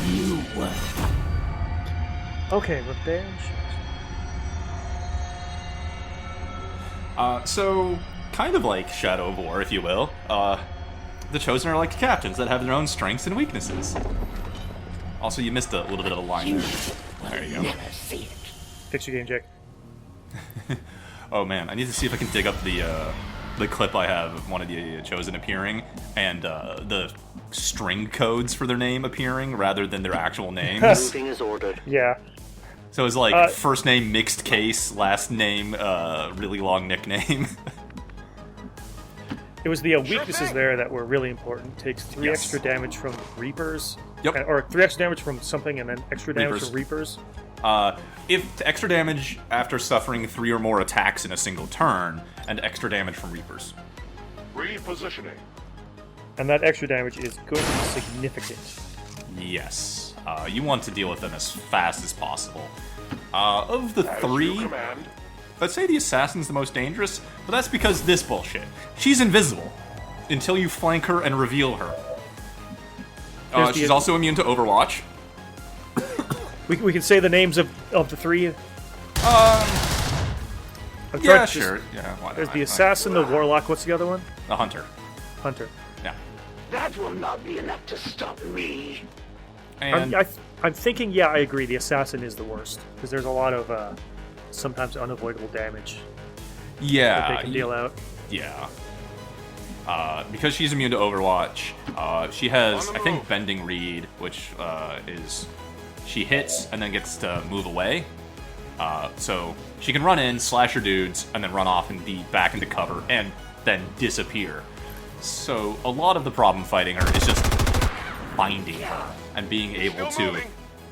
You were. Okay, revenge. So, kind of like Shadow of War, if you will. The Chosen are like captains that have their own strengths and weaknesses. Also, you missed a little bit of a line there. There you go. Never see it. Fix your game, Jake. Oh man, I need to see if I can dig up the clip I have of one of the Chosen appearing, and the string codes for their name appearing rather than their actual names. Moving is ordered. Yeah. So it's like first name mixed case, last name really long nickname. It was the weaknesses there that were really important. Takes 3 extra damage from Reapers. Yep. Or 3 extra damage from something and then extra damage from Reapers. If extra damage after suffering 3 or more attacks in a single turn, and extra damage from Reapers. Repositioning. And that extra damage is going to be significant. Yes. You want to deal with them as fast as possible. Of the 3, let's say the Assassin's the most dangerous, but that's because this bullshit. She's invisible until you flank her and reveal her. She's also immune to Overwatch. We can say the names of the 3. Yeah, sure. Yeah, why not? There's the Assassin, the Warlock. What's the other one? The Hunter. Hunter. Yeah. That will not be enough to stop me. And I'm thinking, yeah, I agree. The Assassin is the worst because there's a lot of sometimes unavoidable damage. Yeah, that they can deal out. Yeah. Because she's immune to Overwatch, she has, I think, Bending Reed, which is she hits and then gets to move away. So she can run in, slash her dudes, and then run off and be back into cover, and then disappear. So a lot of the problem fighting her is just binding her and being able to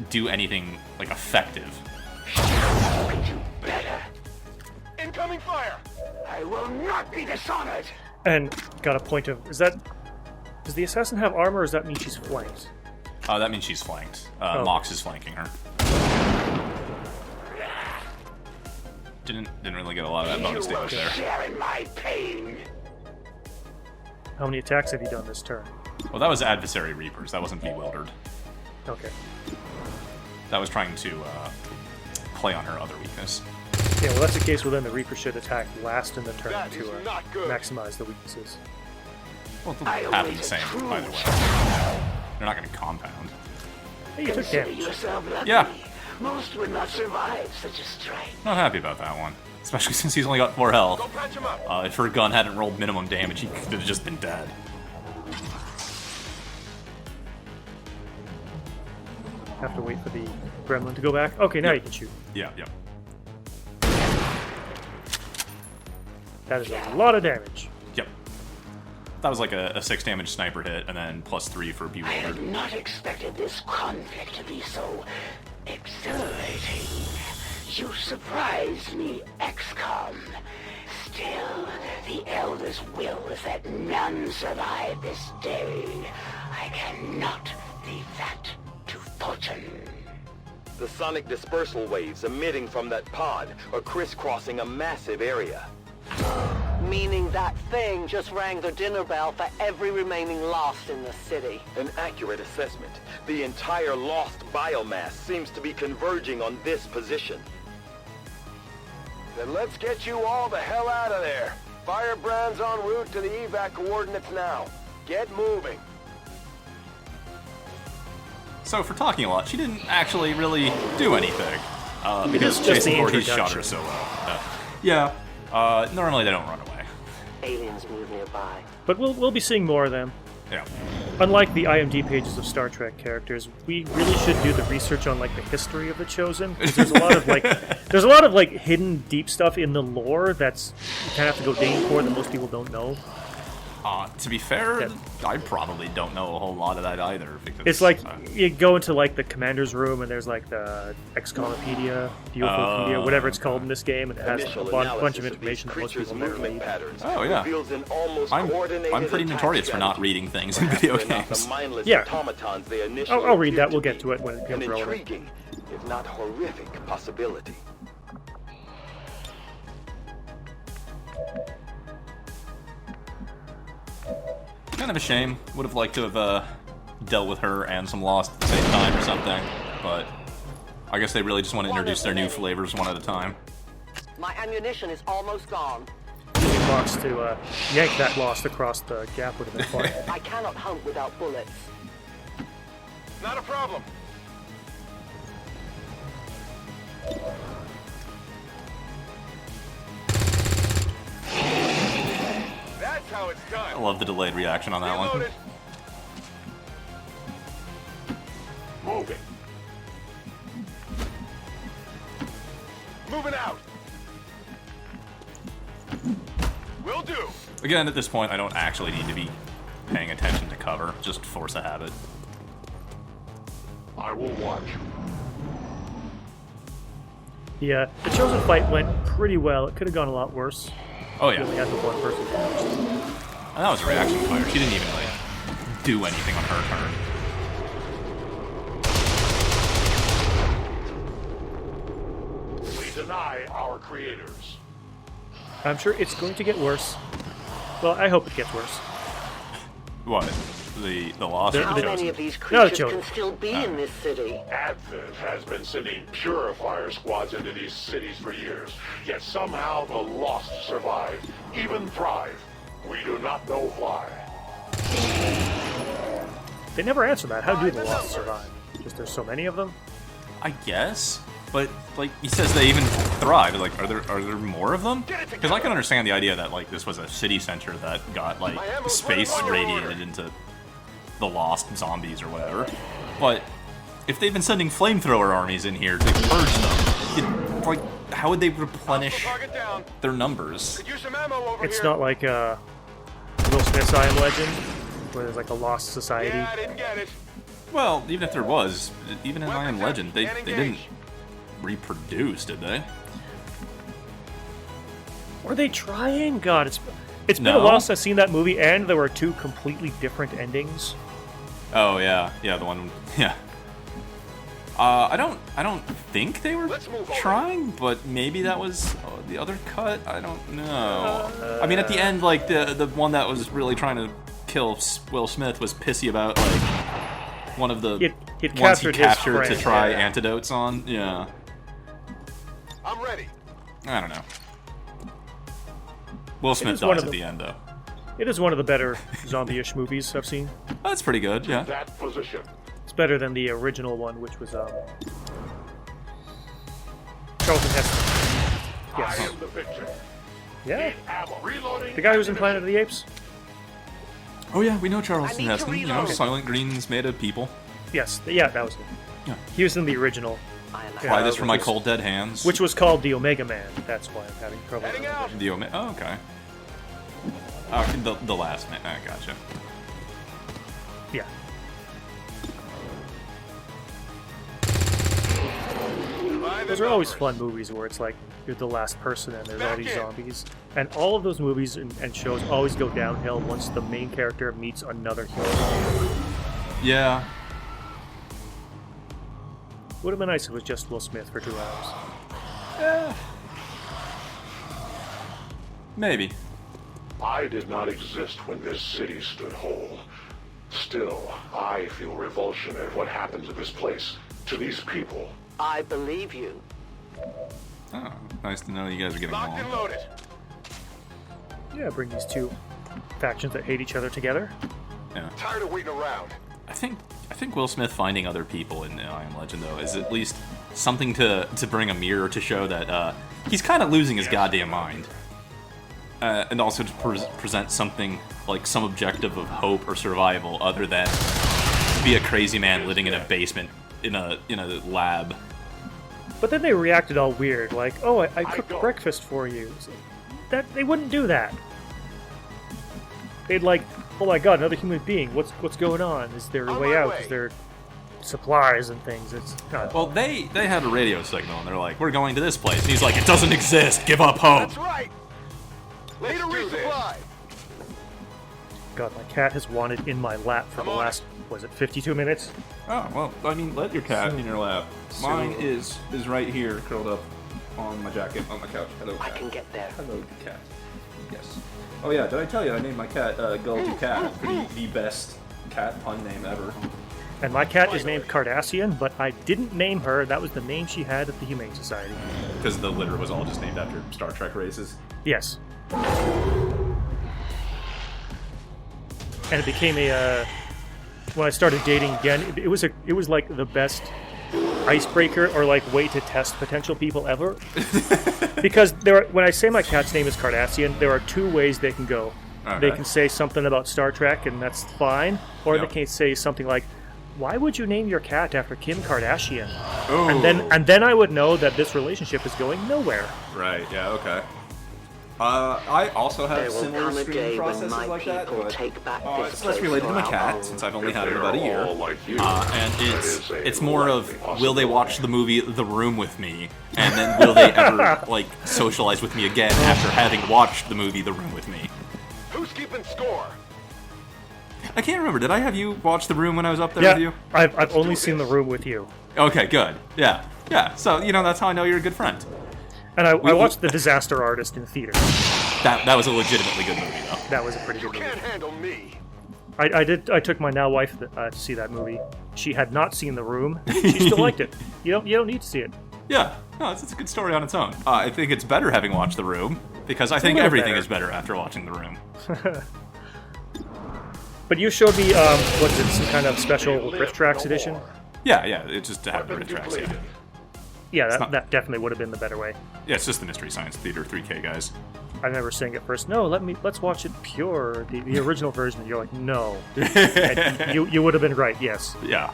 do anything like effective. Better. Incoming fire! I will not be dishonored! And got a point of... Does the Assassin have armor, or does that mean she's flanked? That means she's flanked. Mox is flanking her. Didn't really get a lot of that bonus damage there. Share in my pain. How many attacks have you done this turn? Well, that was Adversary Reapers. That wasn't Bewildered. Okay. That was trying to play on her other weakness. Yeah, well, that's the case. Well, then the Reaper should attack last in the turn That to is not good. maximize the weaknesses. Well, they'll happen the same either way. They're not going to compound. Hey, you took Consider damage. yourself lucky. Yeah. Most would not survive such a strike. Not happy about that one. Especially since he's only got 4 health. Go patch him up. If her gun hadn't rolled minimum damage, he could have just been dead. Have to wait for the gremlin to go back. Okay, now you can shoot. Yeah, yeah. That is a lot of damage. Yep. That was like a 6 damage sniper hit, and then +3 for I Bewildered. had not expected this conflict to be so exhilarating. You surprised me, XCom. Still, the Elder's will is that none survive this day. I cannot leave that to fortune. The sonic dispersal waves emitting from that pod are crisscrossing a massive area. Meaning that thing just rang the dinner bell for every remaining Lost in the city. An accurate assessment. The entire Lost biomass seems to be converging on this position. Then let's get you all the hell out of there. Firebrand's en route to the evac coordinates now. Get moving. So, for talking a lot, she didn't actually really do anything. Because Just Jason the Voorhees shot introduction. her so well. Normally they don't run away. Aliens move nearby. But we'll be seeing more of them. Yeah. Unlike the IMD pages of Star Trek characters, we really should do the research on like the history of the Chosen. 'Cause there's a lot of like hidden deep stuff in the lore that's you kind of have to go digging for that most people don't know. To be fair, I probably don't know a whole lot of that either. Because It's like you go into like the commander's room and there's like the XComopedia, the UFOpedia, whatever it's called in this game, and it has Initial a bunch analysis of information that most creatures' people never movement read. patterns Oh, yeah. reveals an almost I'm coordinated pretty attack notorious for not strategy. reading things in Perhaps video they're not games. the mindless Yeah. automatons they initially I'll read that. appeared We'll to get to it when it An becomes relevant. intriguing, if not horrific, possibility. Kind of a shame. Would have liked to have dealt with her and some Lost at the same time or something. But I guess they really just want to introduce their new flavors one at a time. My ammunition is almost gone. Using box to yank that Lost across the gap would have been fun. I cannot hunt without bullets. Not a problem. That's how it's done. I love the delayed reaction on that one. Reloaded. Moving. Moving out. Will do. Again, at this point, I don't actually need to be paying attention to cover. Just force a habit. I will watch. The Chosen fight went pretty well. It could have gone a lot worse. Oh yeah. We only had the one person damaged. And that was a reaction fire. She didn't even like do anything on her turn. We deny our creators. I'm sure it's going to get worse. Well, I hope it gets worse. What? The Lost or How the many Chosen? of these No, the creatures Chosen. can still be in this city? Advent has been sending purifier squads into these cities for years, yet somehow the Lost survive, even thrive. We do not know why. They never answer that. How do the Lost survive? Just there's so many of them? I guess. But like he says, they even thrive. Like, are there more of them? Because I can understand the idea that like this was a city center that got like space radiated into the Lost zombies or whatever. But if they've been sending flamethrower armies in here to purge them, like how would they replenish their numbers? It's not like Will Smith's I Am Legend, where there's like a lost society. Yeah, I didn't get it. Well, even if there was, even in I Am Legend, they didn't reproduce, did they? Were they trying? God, it's been a No. while since I've seen that movie, and there were two completely different endings. Oh yeah, the one, yeah. I don't think they were trying, but maybe that was the other cut. I don't know. I mean, at the end, like the one that was really trying to kill Will Smith was pissy about like one of the He'd ones he captured his captured to friend, try yeah. antidotes on. Yeah. I'm ready. I don't know. Will Smith is one dies of at the- the end, though. It is one of the better zombie-ish movies I've seen. That's pretty good, yeah. That position. It's better than the original one, which was Charlton Heston. I Yes. am the victor. Yeah. Ammo. Reloading. The guy who was in Planet of the Apes? Oh yeah, we know I Charlton need to Heston. You know, reload. Silent Green's made of people. Yes. Yeah, that was him. Yeah. He was in the original. Try this for my which was- cold dead hands. Which was called the Omega Man. That's why I'm having trouble. Heading out. The oh, okay. The last man. I gotcha. Yeah. Those are always fun movies where it's like you're the last person and there's all these zombies. And all of those movies and shows always go downhill once the main character meets another human. Yeah. Would have been nice if it was just Will Smith for 2 hours. Maybe. I did not exist when this city stood whole. Still, I feel revulsion at what happened to this place, to these people. I believe you. Oh, nice to know you guys are getting Locked and along. loaded. Yeah, bring these two factions that hate each other together. Yeah. Tired of waiting around. I think Will Smith finding other people in I Am Legend though is at least something to bring a mirror to show that he's kind of losing his goddamn mind, and also to present something like some objective of hope or survival other than be a crazy man living in a basement in a lab. But then they reacted all weird, like, "Oh, I cooked breakfast for you." It's like, that they wouldn't do that. They'd like, "Oh my God, another human being! What's going on? Is there a On way my out? way. Is there supplies and things?" It's Well, they had a radio signal and they're like, "We're going to this place." And he's like, "It doesn't exist. Give up hope." That's right. Need a resupply. God, my cat has wanted in my lap for the last, was it 52 minutes? Oh, well, I mean, let your cat in your lap. Mine is right here, curled up on my jacket on the couch. Hello, cat. I can get there. Hello, cat. Yes. Oh yeah, did I tell you I named my cat Gulgy Cat for the best cat pun name ever? And my cat is named Cardassian, but I didn't name her. That was the name she had at the Humane Society. Because the litter was all just named after Star Trek races. Yes. And it became a when I started dating again, it was like the best icebreaker or like way to test potential people ever. Because when I say my cat's name is Cardassian, there are two ways they can go. Okay. They can say something about Star Trek and that's fine, or Yep. they can say something like, "Why would you name your cat after Kim Kardashian?" Ooh. And then I would know that this relationship is going nowhere. Right, yeah, okay. I also have There will similar come a screening day when processes my like that, people but take back this it's less place related to my for our cat, own. since I've only If had him they're about a year. all like you, And that is it's a more of, likely will they watch the movie The Room with me, and then will they ever, like, socialize with me again after having watched the movie The Room with me? Who's keeping score? I can't remember, did I have you watch The Room when I was up there Yeah, with you? I've only seen The Room with you. Okay, good. Yeah, so, that's how I know you're a good friend. And I watched The Disaster Artist in theater. That was a legitimately good movie, though. That was a pretty good movie. Can't handle me. I took my now wife to see that movie. She had not seen The Room. She still liked it. You don't need to see it. Yeah, no, it's a good story on its own. I think it's better having watched The Room, because I It's a think little everything better. is better after watching The Room. But you showed me, what's it, some kind of special Riff Tracks edition? Yeah, it's just to have the riff tracks, yeah. Yeah, not- that definitely would have been the better way. Yeah, it's just the Mystery Science Theater 3K guys. I remember saying at first, "No, let's watch it pure, the original version." And you're like, "No." And you would have been right. Yes. Yeah.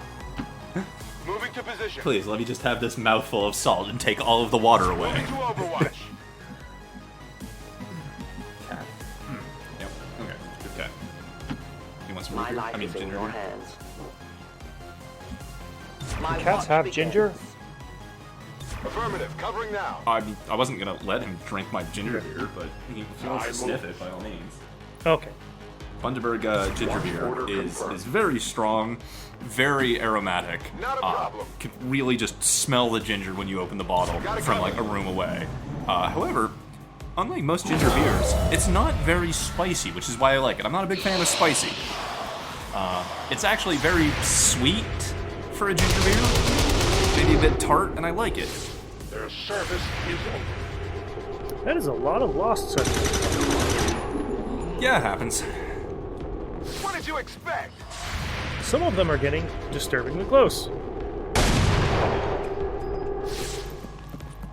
Moving to position. Please, let me just have this mouthful of salt and take all of the water away. Moving to Overwatch. Cat. Yep, okay, good cat. You want some My root beer? life I mean, is in ginger your beer? hands. Do My cats watch have begins. ginger? Affirmative. Covering now. I wasn't gonna let him drink my ginger beer, but if he wants to sniff it, by all means. Okay. Bundaberg ginger beer is very strong, very aromatic. Not a problem. Can really just smell the ginger when you open the bottle from like a room away. However, unlike most ginger beers, it's not very spicy, which is why I like it. I'm not a big fan of spicy. It's actually very sweet for a ginger beer. Maybe a bit tart, and I like it. Their service is over. That is a lot of Lost subjects. Yeah, it happens. What did you expect? Some of them are getting disturbingly close.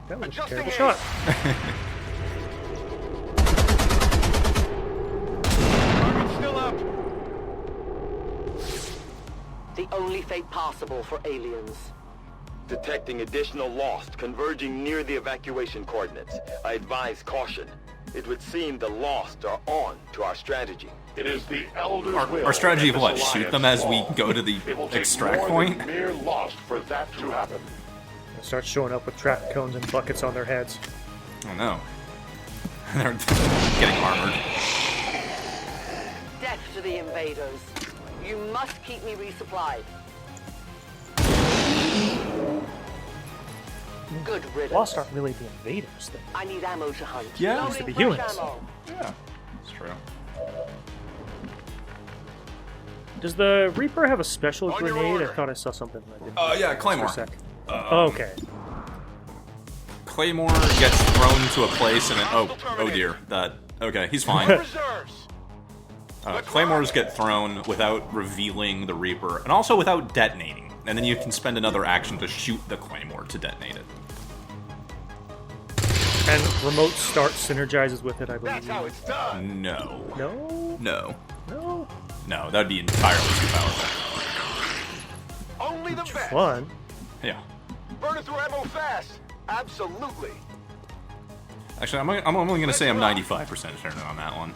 That was a terrible shot. Still up. The only fate possible for aliens. Detecting additional Lost converging near the evacuation coordinates. I advise caution. It would seem the Lost are on to our strategy. It is the Elder's will. Our strategy of that what? this Shoot them as we alliance go to the It will take extract more point? than mere lost for that to happen. They start showing up with traffic cones and buckets on their heads. Oh no. They're getting armored. Death to the invaders. You must keep me resupplied. Good riddance. Lost aren't really the invaders, though. I need ammo to hunt. Yeah, Loading used to be fresh humans. ammo. Yeah, that's true. Does the Reaper have a special On your grenade? I order. thought I saw something. I didn't Yeah, for Claymore. a sec. Okay. Claymore gets thrown to a place and it, oh dear, okay, he's fine. Reserves. Claymores get thrown without revealing the Reaper, and also without detonating. And then you can spend another action to shoot the Claymore to detonate it. And remote start synergizes with it, I believe. That's how it's done. No. No? No. No? No, that'd be entirely too powerful. Only the best. Fun. Yeah. Burning through ammo fast. Absolutely. Actually, I'm only going to say I'm 95% certain on that one.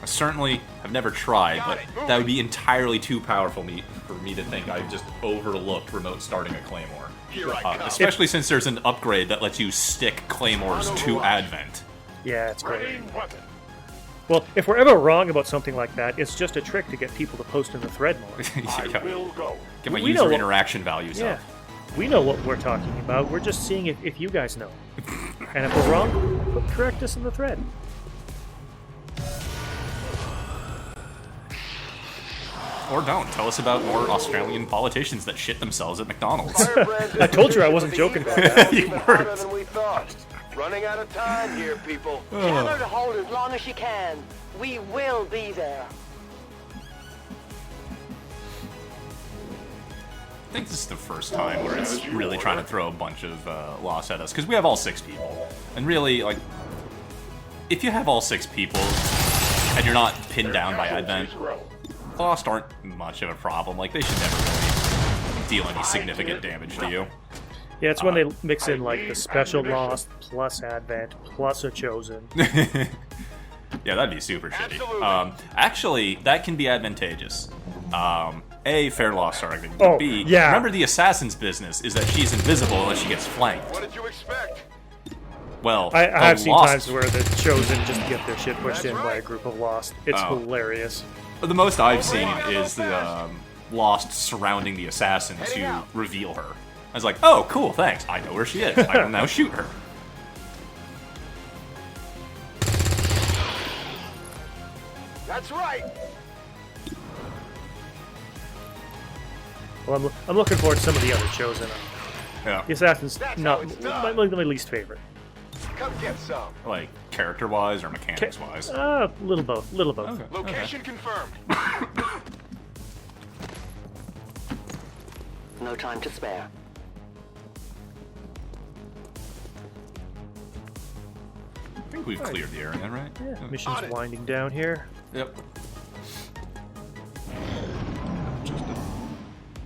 I certainly have never tried, but that would be entirely too powerful for me to think I just overlooked remote starting a Claymore. Here I come. Especially since there's an upgrade that lets you stick Claymores to Advent. Yeah, it's great. Ready weapon. Well, if we're ever wrong about something like that, it's just a trick to get people to post in the thread more. I will go. Get my We know user what- interaction values Yeah. up. We know what we're talking about. We're just seeing if you guys know. And if we're wrong, correct us in the thread. Or don't. Tell us about more Australian politicians that shit themselves at McDonald's. I told you I wasn't joking about that. You Even harder weren't. than we thought. Running out of time here, people. Tell her to hold as long as she can. We will be there. I think this is the first time where it's really trying to throw a bunch of loss at us, because we have all 6 people. And really, like, if you have all 6 people, and you're not pinned down by Advent, Lost aren't much of a problem. Like, they should never really deal any significant damage to you. Yeah, it's when they mix in like the special Lost plus Advent plus a Chosen. Yeah, that'd be super shitty. Actually, that can be advantageous. A, fair Lost argument. Oh, B, yeah. remember the assassin's business is that she's invisible unless she gets flanked. What did you expect? Well, I the have seen Lost- times where the Chosen just get their shit pushed in by a group of Lost. It's Oh. hilarious. The most I've seen is the Lost surrounding the assassin to reveal her. I was like, oh, cool, thanks. I know where she is. I will now shoot her. That's right. Well, I'm looking forward to some of the other Chosen. Yeah. The Assassin's That's not how it's done. my least favorite. Come get some. Like, character-wise or mechanics-wise? Little both. Little both. Okay. Location confirmed. No time to spare. I think we've cleared the area, right? Yeah, mission's winding down here. Yep. Just a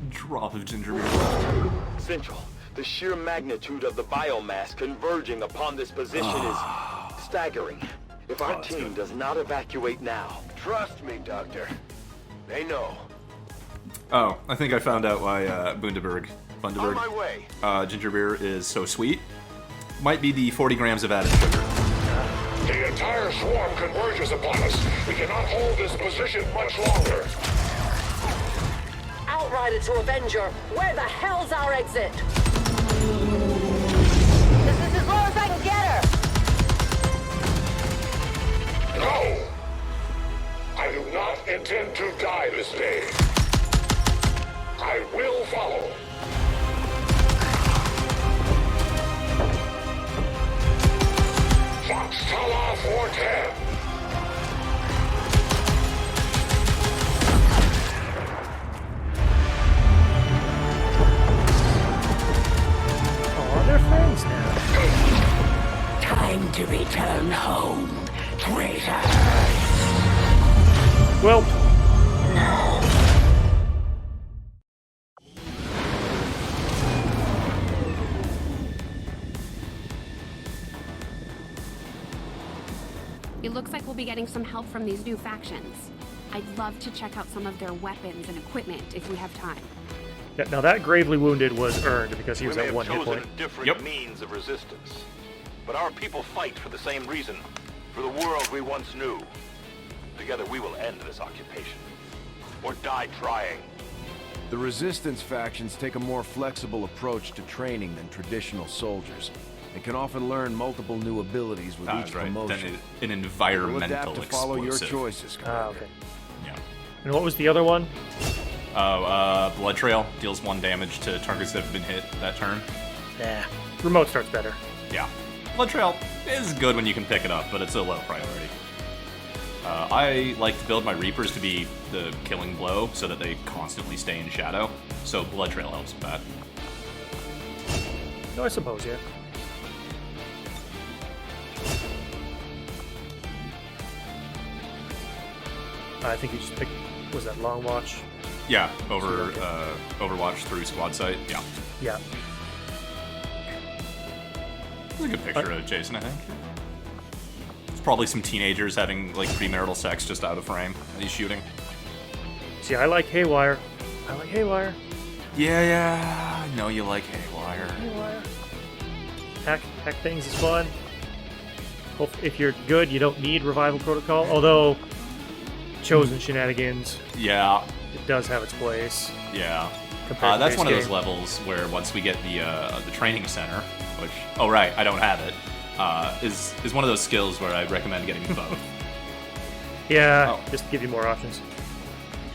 drop of ginger beer. Central, the sheer magnitude of the biomass converging upon this position is staggering. If our team does not evacuate now... Trust me, Doctor. They know. Oh, I think I found out why Bundaberg On my way. ginger beer is so sweet. Might be the 40 grams of added sugar. The entire swarm converges upon us. We cannot hold this position much longer. Outrider to Avenger, where the hell's our exit? This is as low as I can get her. No! I do not intend to die this day. time to return home, traitor. Well, it looks like we'll be getting some help from these new factions. I'd love to check out some of their weapons and equipment if we have time. yeah, now that gravely wounded was earned because he was We may at have one hit chosen point. a different means of resistance, but our people fight for the same reason, for the world we once knew. Together we will end this occupation, or die trying. The Resistance factions take a more flexible approach to training than traditional soldiers. They can often learn multiple new abilities with each promotion. Then an environmental We'll adapt to follow your explosive. choices, Commander. Okay. Yeah. And what was the other one? Blood Trail deals 1 damage to targets that have been hit that turn. Nah. Remote starts better. Yeah. Blood Trail is good when you can pick it up, but it's a low priority. I like to build my Reapers to be the killing blow so that they constantly stay in shadow, so Blood Trail helps with that. No, I suppose, yeah. I think you just picked, was that Long Watch? Yeah, Overwatch through squad sight, yeah. Yeah. It's a good picture of Jason, I think. It's probably some teenagers having, like, premarital sex just out of frame that he's shooting. See, I like Haywire. I like Haywire. Yeah, I know you like Haywire. Haywire. Hack things is fun. If you're good, you don't need Revival Protocol, although Chosen Shenanigans, Yeah. it does have its place. Yeah. compared to That's base one of those game. levels where once we get the training center, which, oh right, I don't have it, is one of those skills where I recommend getting both. Yeah, just to give you more options.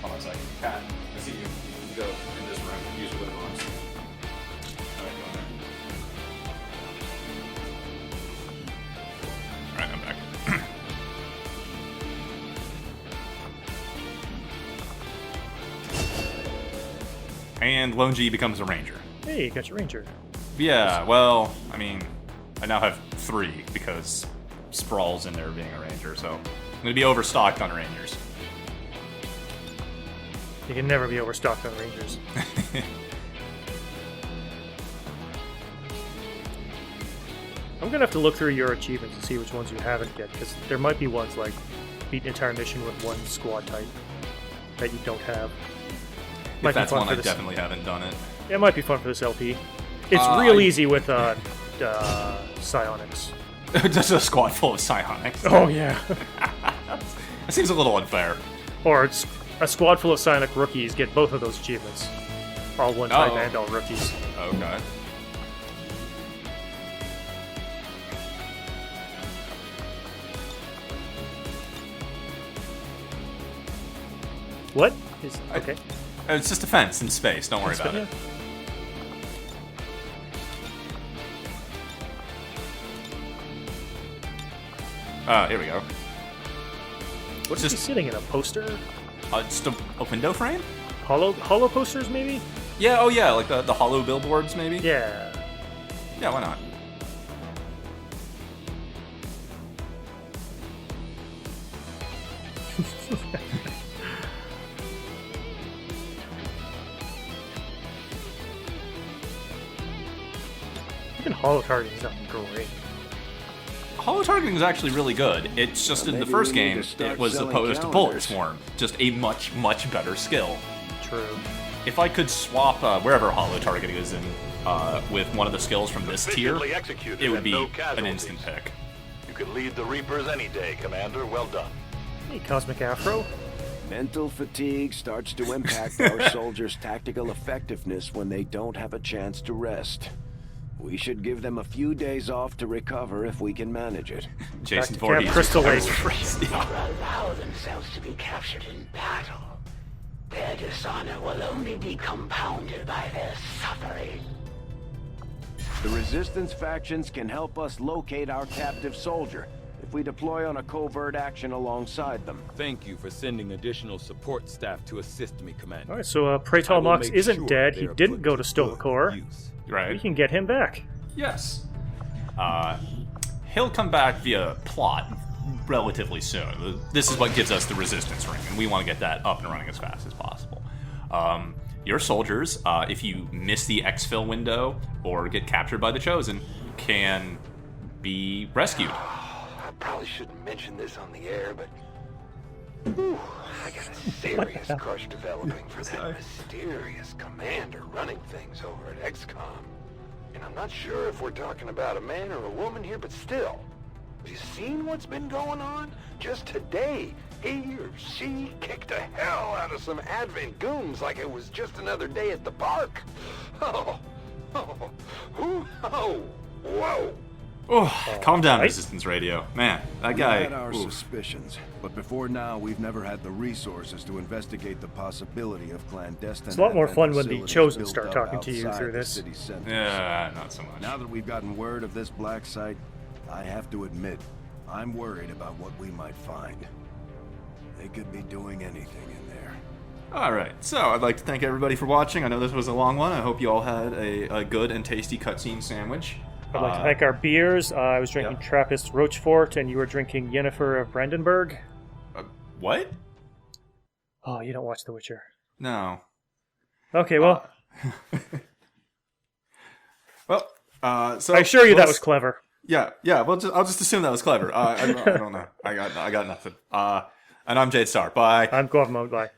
Hold on a second. Kat, I see you. You can go in this room. Use your little arms. Alright, go in there. Alright, I'm back. And Lone G becomes a ranger. Hey, you got your ranger. Yeah, well, I mean, I now have 3 because Sprawl's in there being a ranger, so I'm gonna be overstocked on rangers. You can never be overstocked on rangers. I'm gonna have to look through your achievements and see which ones you haven't yet, because there might be ones like beat an entire mission with 1 squad type that you don't have. If that's one, I definitely haven't done it. It might be fun for this LP. It's real easy with psionics. Just a squad full of psionics. Oh yeah. That seems a little unfair. Or it's a squad full of psionic rookies get both of those achievements. All 1 type and all rookies. Okay. What? Okay. It's just defense in space. Don't worry about it. Here we go. What is he sitting in? A poster? Just a window frame? Hollow posters, maybe? Yeah, oh yeah, like the hollow billboards, maybe? Yeah. Yeah, why not? Even hollow targeting is not great. Hollow targeting is actually really good. It's just in the first game, it was opposed to Bullet Swarm. Just a much, much better skill. True. If I could swap wherever hollow targeting is in with one of the skills from this tier, it would be an instant pick. You can lead the Reapers any day, Commander. Well done. Hey, Cosmic Afro. Mental fatigue starts to impact our soldiers' tactical effectiveness when they don't have a chance to rest. We should give them a few days off to recover if we can manage it. Jason Voorhees. Crystal Lake. Allow themselves to be captured in battle. Their dishonor will only be compounded by their suffering. The Resistance factions can help us locate our captive soldier if we deploy on a covert action alongside them. Thank you for sending additional support staff to assist me, Commander. Alright, so Praetor Mox isn't dead. He didn't go to Stovacor. Right. We can get him back. Yes. he'll come back via plot relatively soon. This is what gives us the resistance ring, and we want to get that up and running as fast as possible. Your soldiers, if you miss the exfil window or get captured by the Chosen, can be rescued. I probably shouldn't mention this on the air, but whew, I got a serious crush developing for that mysterious commander running things over at XCom. And I'm not sure if we're talking about a man or a woman here, but still, have you seen what's been going on? Just today, he or she kicked the hell out of some Advent goons like it was just another day at the park. Oh, whoa. Oh, calm down, Resistance Radio. Man, that guy... We had our suspicions, but before now, we've never had the resources to investigate the possibility of clandestine... It's a lot more fun when the facilities Chosen built start up talking to you outside through the this. city centers. Yeah, not so much. Now that we've gotten word of this black site, I have to admit, I'm worried about what we might find. They could be doing anything in there. Alright, so I'd like to thank everybody for watching. I know this was a long one. I hope you all had a good and tasty cutscene sandwich. I'd like to thank our beers. I was drinking Trappist Rochefort, and you were drinking Yennefer of Brandenburg. What? Oh, you don't watch The Witcher. No. Okay, well... So I assure you that was clever. Yeah, well, I'll just assume that was clever. I don't know. I got nothing. And I'm Jade Star. Bye. I'm Gorvmo. Bye.